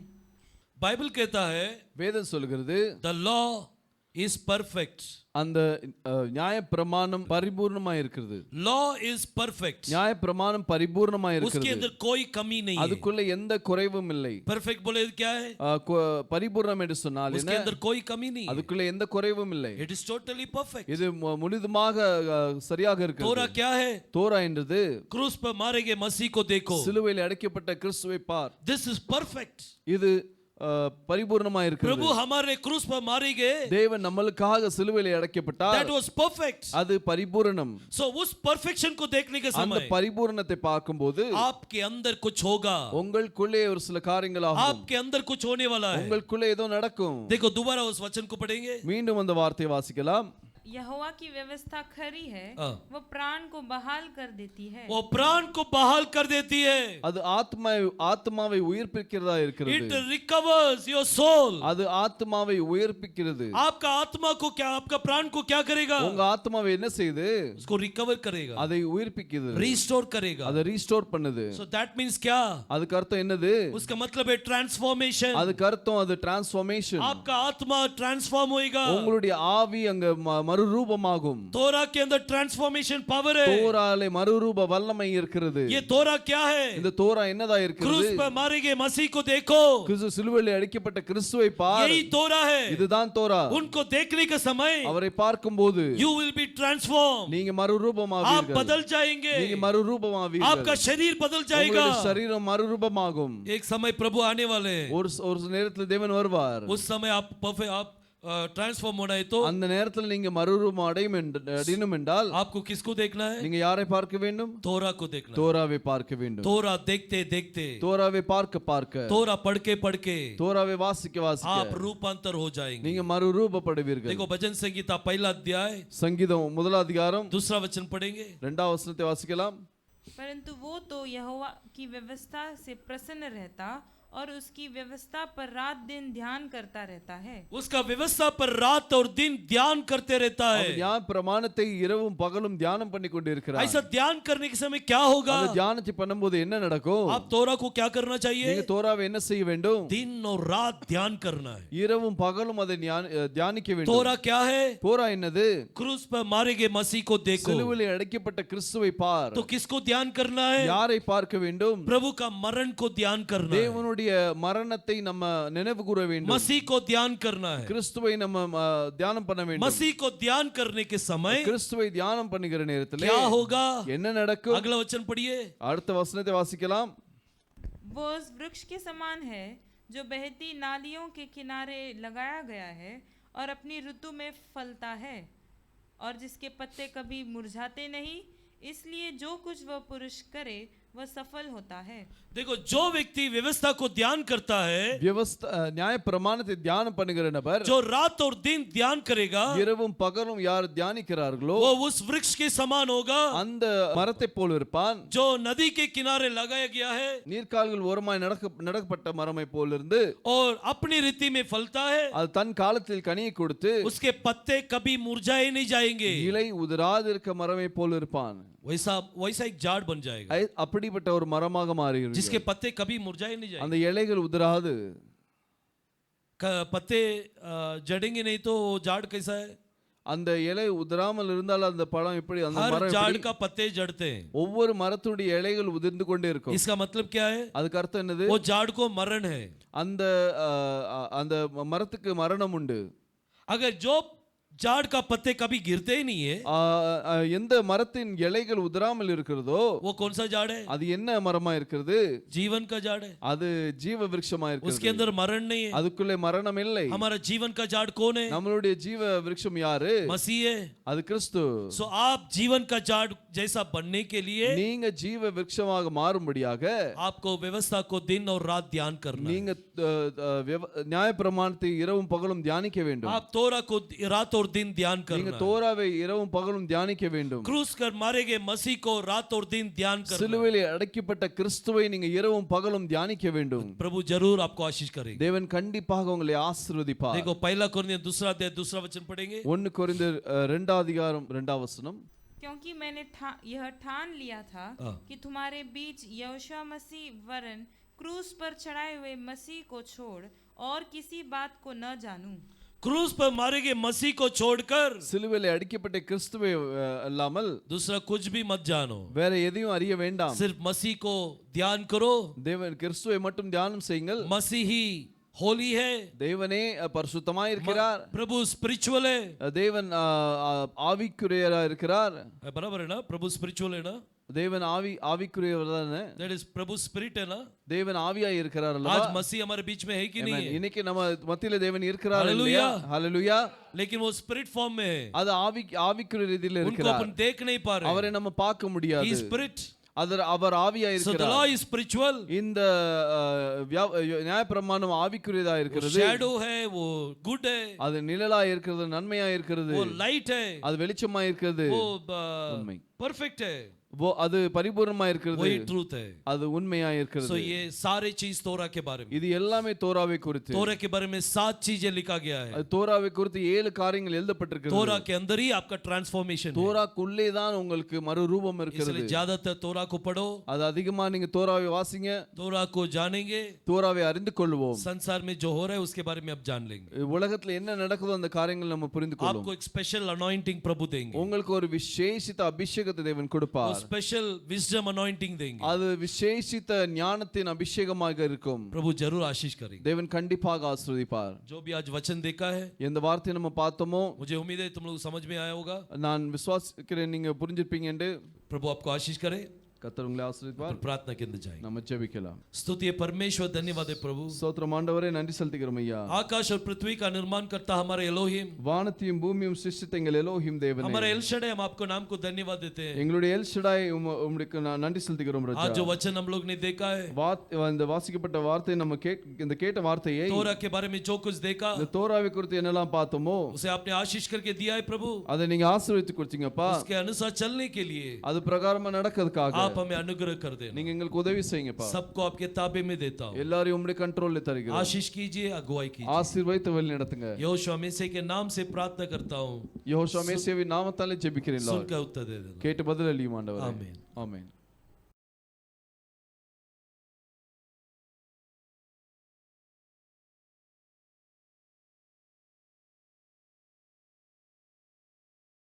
Speaker 1: बाइबल कहता है
Speaker 2: வேதம் சொல்கிறது
Speaker 1: the law is perfect.
Speaker 2: அந்த நியாயப்பிரமாணம் பரிபூர்ணமா இருக்கிறது.
Speaker 1: law is perfect.
Speaker 2: நியாயப்பிரமாணம் பரிபூர்ணமா
Speaker 1: उसके
Speaker 2: இருக்கிறது.
Speaker 1: अंदर कोई कमी नहीं है.
Speaker 2: அதுக்குள்ள எந்த குறைவும் இல்லை.
Speaker 1: परफेक्ट बोले क्या है?
Speaker 2: பரிபூர்ணம் என்று சொன்னால்
Speaker 1: उसके
Speaker 2: என்ன?
Speaker 1: अंदर कोई कमी नहीं है.
Speaker 2: அதுக்குள்ள எந்த குறைவும் இல்லை.
Speaker 1: It is totally perfect.
Speaker 2: இது முழுதுமாக சரியாக
Speaker 1: तोरा
Speaker 2: இருக்கிறது.
Speaker 1: क्या है?
Speaker 2: தோரா என்றது
Speaker 1: क्रूस पर मारे गए मसीह को देखो.
Speaker 2: சிலுவையில் அடைக்கப்பட்ட கிறிஸ்துவை பார்.
Speaker 1: This is perfect.
Speaker 2: இது பரிபூர்ணமா இருக்கிறது.
Speaker 1: प्रभु हमारे क्रूस पर मारे गए.
Speaker 2: தேவன் நம்மளுக்காக சிலுவையில் அடைக்கப்பட்டார்.
Speaker 1: That was perfect.
Speaker 2: அது பரிபூரணம்.
Speaker 1: So उस perfection को देखने के
Speaker 2: அந்த
Speaker 1: समय
Speaker 2: பரிபூரணத்தை பார்க்கும்போது
Speaker 1: आपके अंदर कुछ होगा.
Speaker 2: உங்களுக்குள்ளே ஒரு சில காரியங்கள் ஆகும்.
Speaker 1: आपके अंदर कुछ होने वाला है.
Speaker 2: உங்களுக்குள்ளே ஏதோ நடக்கும்.
Speaker 1: देखो दोबारा उस वचन को पढ़ेंगे.
Speaker 2: மீண்டும் அந்த வார்த்தையை வாசிக்கலாம்.
Speaker 4: यहोवा की व्यवस्था खरी है,
Speaker 1: हाँ।
Speaker 4: वह प्राण को बहाल कर देती है.
Speaker 1: वो प्राण को बहाल कर देती है.
Speaker 2: அது ஆத்மாவை உயிர்ப்பிக்கிறதா இருக்கிறது.
Speaker 1: It recovers your soul.
Speaker 2: அது ஆத்மாவை உயிர்ப்பிக்கிறது.
Speaker 1: आपका आत्मा को क्या, आपका प्राण को क्या करेगा?
Speaker 2: உங்க ஆத்மாவை என்ன செய்யுது?
Speaker 1: उसको रिकवर करेगा.
Speaker 2: அதை உயிர்ப்பிக்குது.
Speaker 1: रिस्टोर करेगा.
Speaker 2: அதை ரீஸ்டோர் பண்ணுது.
Speaker 1: So that means क्या?
Speaker 2: அதுக்கு அர்த்தம் என்னது?
Speaker 1: उसका मतलब है ट्रांसफॉर्मेशन.
Speaker 2: அதுக்கு அர்த்தம் அது டிரான்ஸ்ஃபார்மேஷன்.
Speaker 1: आपका आत्मा ट्रांसफॉर्म होएगा.
Speaker 2: உங்களுடைய ஆவி அங்க மறுரூபமாகும்.
Speaker 1: तोरा के अंदर ट्रांसफॉर्मेशन पावर है.
Speaker 2: தோராலே மறுரூப வல்லமை இருக்கிறது.
Speaker 1: ये तोरा क्या है?
Speaker 2: இந்த தோரா என்னதா இருக்கிறது?
Speaker 1: क्रूस पर मारे गए मसीह को देखो.
Speaker 2: கிறிஸ்து சிலுவையில் அடிக்கப்பட்ட கிறிஸ்துவை பார்.
Speaker 1: यही तोरा है.
Speaker 2: இதுதான் தோரா.
Speaker 1: उनको देखने के समय
Speaker 2: அவரை பார்க்கும்போது
Speaker 1: you will be transformed.
Speaker 2: நீங்க
Speaker 1: आप
Speaker 2: மறுரூபமாவீர்கள்.
Speaker 1: बदल जाएंगे.
Speaker 2: நீங்க மறுரூபமாவீர்கள்.
Speaker 1: आपका शरीर बदल जाएगा.
Speaker 2: உங்களுடைய சரீரம் மறுரூபமாகும்.
Speaker 1: एक समय प्रभु आने वाले हैं.
Speaker 2: ஒரு நேரத்தில் தேவன் வருவார்.
Speaker 1: उस समय आप ट्रांसफॉर्म होना है तो
Speaker 2: அந்த நேரத்தில் நீங்க மறுரூபம் அடையணும் என்றால்
Speaker 1: आपको किसको देखना है?
Speaker 2: நீங்க யாரை பார்க்க வேண்டும்?
Speaker 1: तोरा को देखना है.
Speaker 2: தோராவை பார்க்க வேண்டும்.
Speaker 1: तोरा देखते देखते,
Speaker 2: தோராவை பார்க்க
Speaker 1: तोरा पढ़ के
Speaker 2: தோராவை வாசிக்க
Speaker 1: आप रूपांतर हो जाएंगे.
Speaker 2: நீங்க மறுரூபப்படுவீர்கள்.
Speaker 1: देखो भजन संगीता पहला अध्याय
Speaker 2: சங்கீதம் முதலாம் அதிகாரம்
Speaker 1: दूसरा वचन पढ़ेंगे.
Speaker 2: 2ஆம் வசனத்தை வாசிக்கலாம்.
Speaker 4: परंतु वो तो यहोवा की व्यवस्था से प्रसन्न रहता और उसकी व्यवस्था पर रात दिन ध्यान करता रहता है.
Speaker 1: उसका व्यवस्था पर रात और दिन ध्यान करते रहता है.
Speaker 2: ஞான பிரமாணத்தை இரவும் பகலும் தியானம் பண்ணி கொண்டிருக்கிறார்.
Speaker 1: ऐसा ध्यान करने के समय क्या होगा?
Speaker 2: அந்த தியானத்தை பண்ணும்போது என்ன நடக்கும்?
Speaker 1: आप तोरा को क्या करना चाहिए?
Speaker 2: நீங்க தோராவை என்ன செய்ய வேண்டும்?
Speaker 1: दिन और रात ध्यान करना है.
Speaker 2: இரவும் பகலும் அதை தியானிக்க வேண்டும்.
Speaker 1: तोरा क्या है?
Speaker 2: தோரா என்னது?
Speaker 1: क्रूस पर मारे गए मसीह को देखो.
Speaker 2: சிலுவையில் அடைக்கப்பட்ட கிறிஸ்துவை பார்.
Speaker 1: तो किसको ध्यान करना है?
Speaker 2: யாரை பார்க்க வேண்டும்?
Speaker 1: प्रभु का मरण को ध्यान करना है.
Speaker 2: தேவனுடைய அவருடைய மரணத்தை நம்ம நினைவு கூற வேண்டும்.
Speaker 1: मसीह को ध्यान करना है.
Speaker 2: கிறிஸ்துவை நம்ம தியானம் பண்ண வேண்டும்.
Speaker 1: मसीह को ध्यान करने के समय
Speaker 2: கிறிஸ்துவை தியானம் பண்ணுகிற நேரத்திலே
Speaker 1: क्या होगा?
Speaker 2: என்ன நடக்கும்?
Speaker 1: अगला वचन पढ़िए.
Speaker 2: அடுத்த வசனத்தை வாசிக்கலாம்.
Speaker 4: वो उस वृक्ष के समान है जो बहती नालियों के किनारे लगाया गया है और अपनी ऋतु में फलता है और जिसके पत्ते कभी मुरझाते नहीं, इसलिए जो कुछ वह पुरुष करे वह सफल होता है.
Speaker 1: देखो, जो व्यक्ति व्यवस्था को ध्यान करता है,
Speaker 2: व्यवस्था நியாய பிரமாணத்தை தியானம் பண்ணுகிற நபர்,
Speaker 1: जो रात और दिन ध्यान करेगा,
Speaker 2: இரவும் பகலும் யார் தியானிக்கிறார்களோ
Speaker 1: वो उस वृक्ष के समान होगा
Speaker 2: அந்த மரத்தை போல் இருப்பான்.
Speaker 1: जो नदी के किनारे लगाया गया है
Speaker 2: நீர்க்கால்கள் ஓரமாய் நடக்கப்பட்ட மரமை போல் இருந்து
Speaker 1: और अपनी रीति में फलता है.
Speaker 2: அது தன் காலத்தில் கனியை கொடுத்து
Speaker 1: उसके पत्ते कभी मुरझाए नहीं जाएंगे.
Speaker 2: இலை உதிராதிருக்க மரமை போல் இருப்பான்.
Speaker 1: वैसा एक झाड़ बन जाएगा
Speaker 2: அப்படிப்பட்ட ஒரு மரமாக மாறுகிறது.
Speaker 1: जिसके पत्ते कभी मुरझाए नहीं जाएंगे.
Speaker 2: அந்த இலைகள் உதிராது.
Speaker 1: पत्ते जड़ेंगे नहीं तो वो झाड़ कैसा है?
Speaker 2: அந்த இலை உதிராமல் இருந்தால் அந்த பழம் எப்படி அந்த
Speaker 1: हर
Speaker 2: மரம்
Speaker 1: झाड़
Speaker 2: எப்படி?
Speaker 1: का पत्ते जड़ते हैं.
Speaker 2: ஒவ்வொரு மரத்துடைய இலைகள் உதிர்ந்து கொண்டே இருக்கும்.
Speaker 1: इसका मतलब क्या है?
Speaker 2: அதுக்கு அர்த்தம் என்னது?
Speaker 1: वो झाड़ को मरण है.
Speaker 2: அந்த அந்த மரத்துக்கு மரணம் உண்டு.
Speaker 1: अगर जो झाड़ का पत्ते कभी गिरते ही नहीं है,
Speaker 2: எந்த மரத்தின் இலைகள் உதிராமல் இருக்கிறதோ
Speaker 1: वो कौन सा झाड़ है?
Speaker 2: அது என்ன மரமா இருக்கிறது?
Speaker 1: जीवन का झाड़ है.
Speaker 2: அது ஜீவ விருட்சமா
Speaker 1: उसके
Speaker 2: இருக்கிறது.
Speaker 1: अंदर मरण नहीं है.
Speaker 2: அதுக்குள்ளே மரணம் இல்லை.
Speaker 1: हमारा जीवन का झाड़ कौन है?
Speaker 2: நம்மளுடைய ஜீவ விருட்சம் யாரு?
Speaker 1: मसीह है.
Speaker 2: அது கிறிஸ்து.
Speaker 1: सो आप जीवन का झाड़ जैसा बनने के लिए
Speaker 2: நீங்க ஜீவ விருட்சமாக மாறும்படியாக
Speaker 1: आपको व्यवस्था को दिन और रात ध्यान करना है.
Speaker 2: நீங்க நியாய பிரமாணத்தை இரவும் பகலும் தியானிக்க வேண்டும்.
Speaker 1: आप तोरा को रात और दिन ध्यान
Speaker 2: நீங்க
Speaker 1: करना है.
Speaker 2: தோராவை இரவும் பகலும் தியானிக்க வேண்டும்.
Speaker 1: क्रूस कर मारे गए मसीह को रात और दिन ध्यान करना है.
Speaker 2: சிலுவையிலே அடக்கப்பட்ட கிறிஸ்துவை நீங்க இரவும் பகலும் தியானிக்க வேண்டும்.
Speaker 1: प्रभु जरूर आपको आशीष करेंगे.
Speaker 2: தேவன் கண்டிப்பாக உங்களை ஆசீர்வதிப்பார்.
Speaker 1: देखो, पहला कोरिन्थियन दूसरा अध्याय दूसरा वचन पढ़ेंगे.
Speaker 2: 1 கொரிந்தியர் 2 அதிகாரம் 2 வசனம்.
Speaker 4: क्योंकि मैंने यह ठान लिया था कि तुम्हारे बीच यहोशू मसीह वरन क्रूस पर चढ़ाए हुए मसीह को छोड़ और किसी बात को न जानूं.
Speaker 1: क्रूस पर मारे गए मसीह को छोड़कर
Speaker 2: சிலுவையிலே அடிக்கப்பட்ட கிறிஸ்துவை அல்லாமல்
Speaker 1: दूसरा कुछ भी मत जानो.
Speaker 2: வேற எதையும் அறிய வேண்டாம்.
Speaker 1: सिर्फ मसीह को ध्यान करो.
Speaker 2: தேவன் கிறிஸ்துவை மட்டும் தியானம் செய்யுங்கள்.
Speaker 1: मसीह ही होली है.
Speaker 2: தேவனே பரிசுத்தமாய் இருக்கிறார்.
Speaker 1: प्रभु स्पिरिचुअल है.
Speaker 2: தேவன் ஆவிக்குரியவராய் இருக்கிறார்.
Speaker 1: बराबर है ना? प्रभु स्पिरिचुअल है ना?
Speaker 2: தேவன் ஆவிக்குரியவர் தானே?
Speaker 1: दैट इज प्रभु स्पिरिट है ना?
Speaker 2: தேவன் ஆவியாய் இருக்கிறார் அல்லவா?
Speaker 1: आज मसीह हमारे बीच में है कि नहीं है?
Speaker 2: இன்னைக்கு நம்ம மத்தியில தேவன் இருக்கிறார்
Speaker 1: हालेलुया.
Speaker 2: இல்லையா? ஹalleluya.
Speaker 1: लेकिन वो स्पिरिट फॉर्म में है.
Speaker 2: அது ஆவிக்குரிய ரீதியில
Speaker 1: उनको
Speaker 2: இருக்கிறார்.
Speaker 1: अपन देख नहीं पा रहे.
Speaker 2: அவரை நம்ம பார்க்க முடியாது.
Speaker 1: He is spirit.
Speaker 2: அவர் ஆவியாய்
Speaker 1: So the
Speaker 2: இருக்கிறார்.
Speaker 1: law is spiritual.
Speaker 2: இந்த நியாயப்பிரமாணம் ஆவிக்குரியதா இருக்கிறது.
Speaker 1: shadow है, वो good है.
Speaker 2: அது நிழலாய் இருக்கிறது, நன்மையாய் இருக்கிறது.
Speaker 1: वो light है.
Speaker 2: அது வெளிச்சமாய் இருக்கிறது.
Speaker 1: वो
Speaker 2: உண்மை.
Speaker 1: perfect है.
Speaker 2: அது பரிபூர்ணமாய் இருக்கிறது.
Speaker 1: वही truth है.
Speaker 2: அது உண்மையாய் இருக்கிறது.
Speaker 1: So ये सारे चीज तोरा के बारे में.
Speaker 2: இது எல்லாமே தோராவை குறித்து.
Speaker 1: तोरा के बारे में 7 चीजें लिखा गया है.
Speaker 2: அது தோராவை குறித்து 7 காரியங்கள் எழுதப்பட்டிருக்கிறது.
Speaker 1: तोरा के अंदर ही आपका ट्रांसफॉर्मेशन है.
Speaker 2: தோராக்குள்ளே தான் உங்களுக்கு மறுரூபம் இருக்கிறது.
Speaker 1: इसलिए ज्यादातर तोरा को पढ़ो.
Speaker 2: அது அதிகமா நீங்க தோராவை வாசிங்க.
Speaker 1: तोरा को जानेंगे.
Speaker 2: தோராவை அறிந்து கொள்வோம்.
Speaker 1: संसार में जो हो रहा है उसके बारे में आप जान लेंगे.
Speaker 2: உலகத்துல என்ன நடக்குதோ அந்த காரியங்கள் நம்ம புரிந்து கொள்வோம்.
Speaker 1: आपको एक स्पेशल अनॉइंटिंग प्रभु देंगे.
Speaker 2: உங்களுக்கு ஒரு விசேஷித்த அபிஷேகத்தை தேவன் கொடுப்பார்.
Speaker 1: वो स्पेशल विजडम अनॉइंटिंग देंगे.
Speaker 2: அது விசேஷித்த ஞானத்தின் அபிஷேகமாக இருக்கும்.
Speaker 1: प्रभु जरूर आशीष करेंगे.
Speaker 2: தேவன் கண்டிப்பாக ஆசீர்வதிப்பார்.
Speaker 1: जो भी आज वचन देखा है,
Speaker 2: எந்த வார்த்தையை நம்ம பார்த்தோமோ
Speaker 1: मुझे उम्मीद है तुम लोग समझ में आया होगा.
Speaker 2: நான் விசுவாசிக்கிறேன் நீங்க புரிஞ்சிருப்பீங்க என்று.
Speaker 1: प्रभु आपको आशीष करे.
Speaker 2: கர்த்தர் உங்களை ஆசீர்வதிப்பார்.
Speaker 1: प्रार्थना के अंदर जाएंगे.
Speaker 2: நம்ம ஜெபிக்கலாம்.
Speaker 1: स्तुति परमेश्वर, धन्यवाद है प्रभु.
Speaker 2: ஸ்தோத்திரம் ஆண்டவரே, நன்றி செலுத்துகிறோம் ஐயா.
Speaker 1: आकाश और पृथ्वी का निर्माण करता हमारे एलोहिम,
Speaker 2: வானத்தையும் பூமியும் சிருஷ்டித்த எங்கள் எலோஹிம் தேவனே,
Speaker 1: हमारे एल शडाई, हम आपको नाम को धन्यवाद देते हैं.
Speaker 2: எங்களுடைய எல் ஷடாய் உங்களுக்கு நன்றி செலுத்துகிறோம் ராஜா.
Speaker 1: आज जो वचन हम लोग ने देखा है,
Speaker 2: இந்த வாசிக்கப்பட்ட வார்த்தை நம்ம இந்த கேட்ட வார்த்தையை,
Speaker 1: तोरा के बारे में जो कुछ देखा,
Speaker 2: இந்த தோராவை குறித்து என்னெல்லாம் பார்த்தோமோ
Speaker 1: उसे आपने आशीष करके दिया है प्रभु.
Speaker 2: அதை நீங்க ஆசீர்வதித்து கொடுத்தீங்கப்பா.
Speaker 1: उसके अनुसार चलने के लिए
Speaker 2: அது பிரகாரமா நடக்கிறதுக்காக
Speaker 1: आप हमें अनुग्रह कर देना.
Speaker 2: நீங்க எங்களுக்கு உதவி செய்யுங்கப்பா.
Speaker 1: सबको आपके ताबे में देता हूं.
Speaker 2: எல்லாரையும் உம்முடைய கண்ட்ரோல்ல தருகிறோம்.
Speaker 1: आशीष कीजिए, अगुवाई कीजिए.
Speaker 2: ஆசீர்வதித்து வழி நடத்துங்க.
Speaker 1: यहोशू मसीह के नाम से प्रार्थना करता हूं.
Speaker 2: யெகோவா மேசியாவின் நாமத்தாலே ஜெபிக்கிறேன்.
Speaker 1: सुनकर उत्तर दे देना.
Speaker 2: கேட்டு பதில் அளியும் ஆண்டவரே.
Speaker 1: आमीन.
Speaker 2: ஆமென்.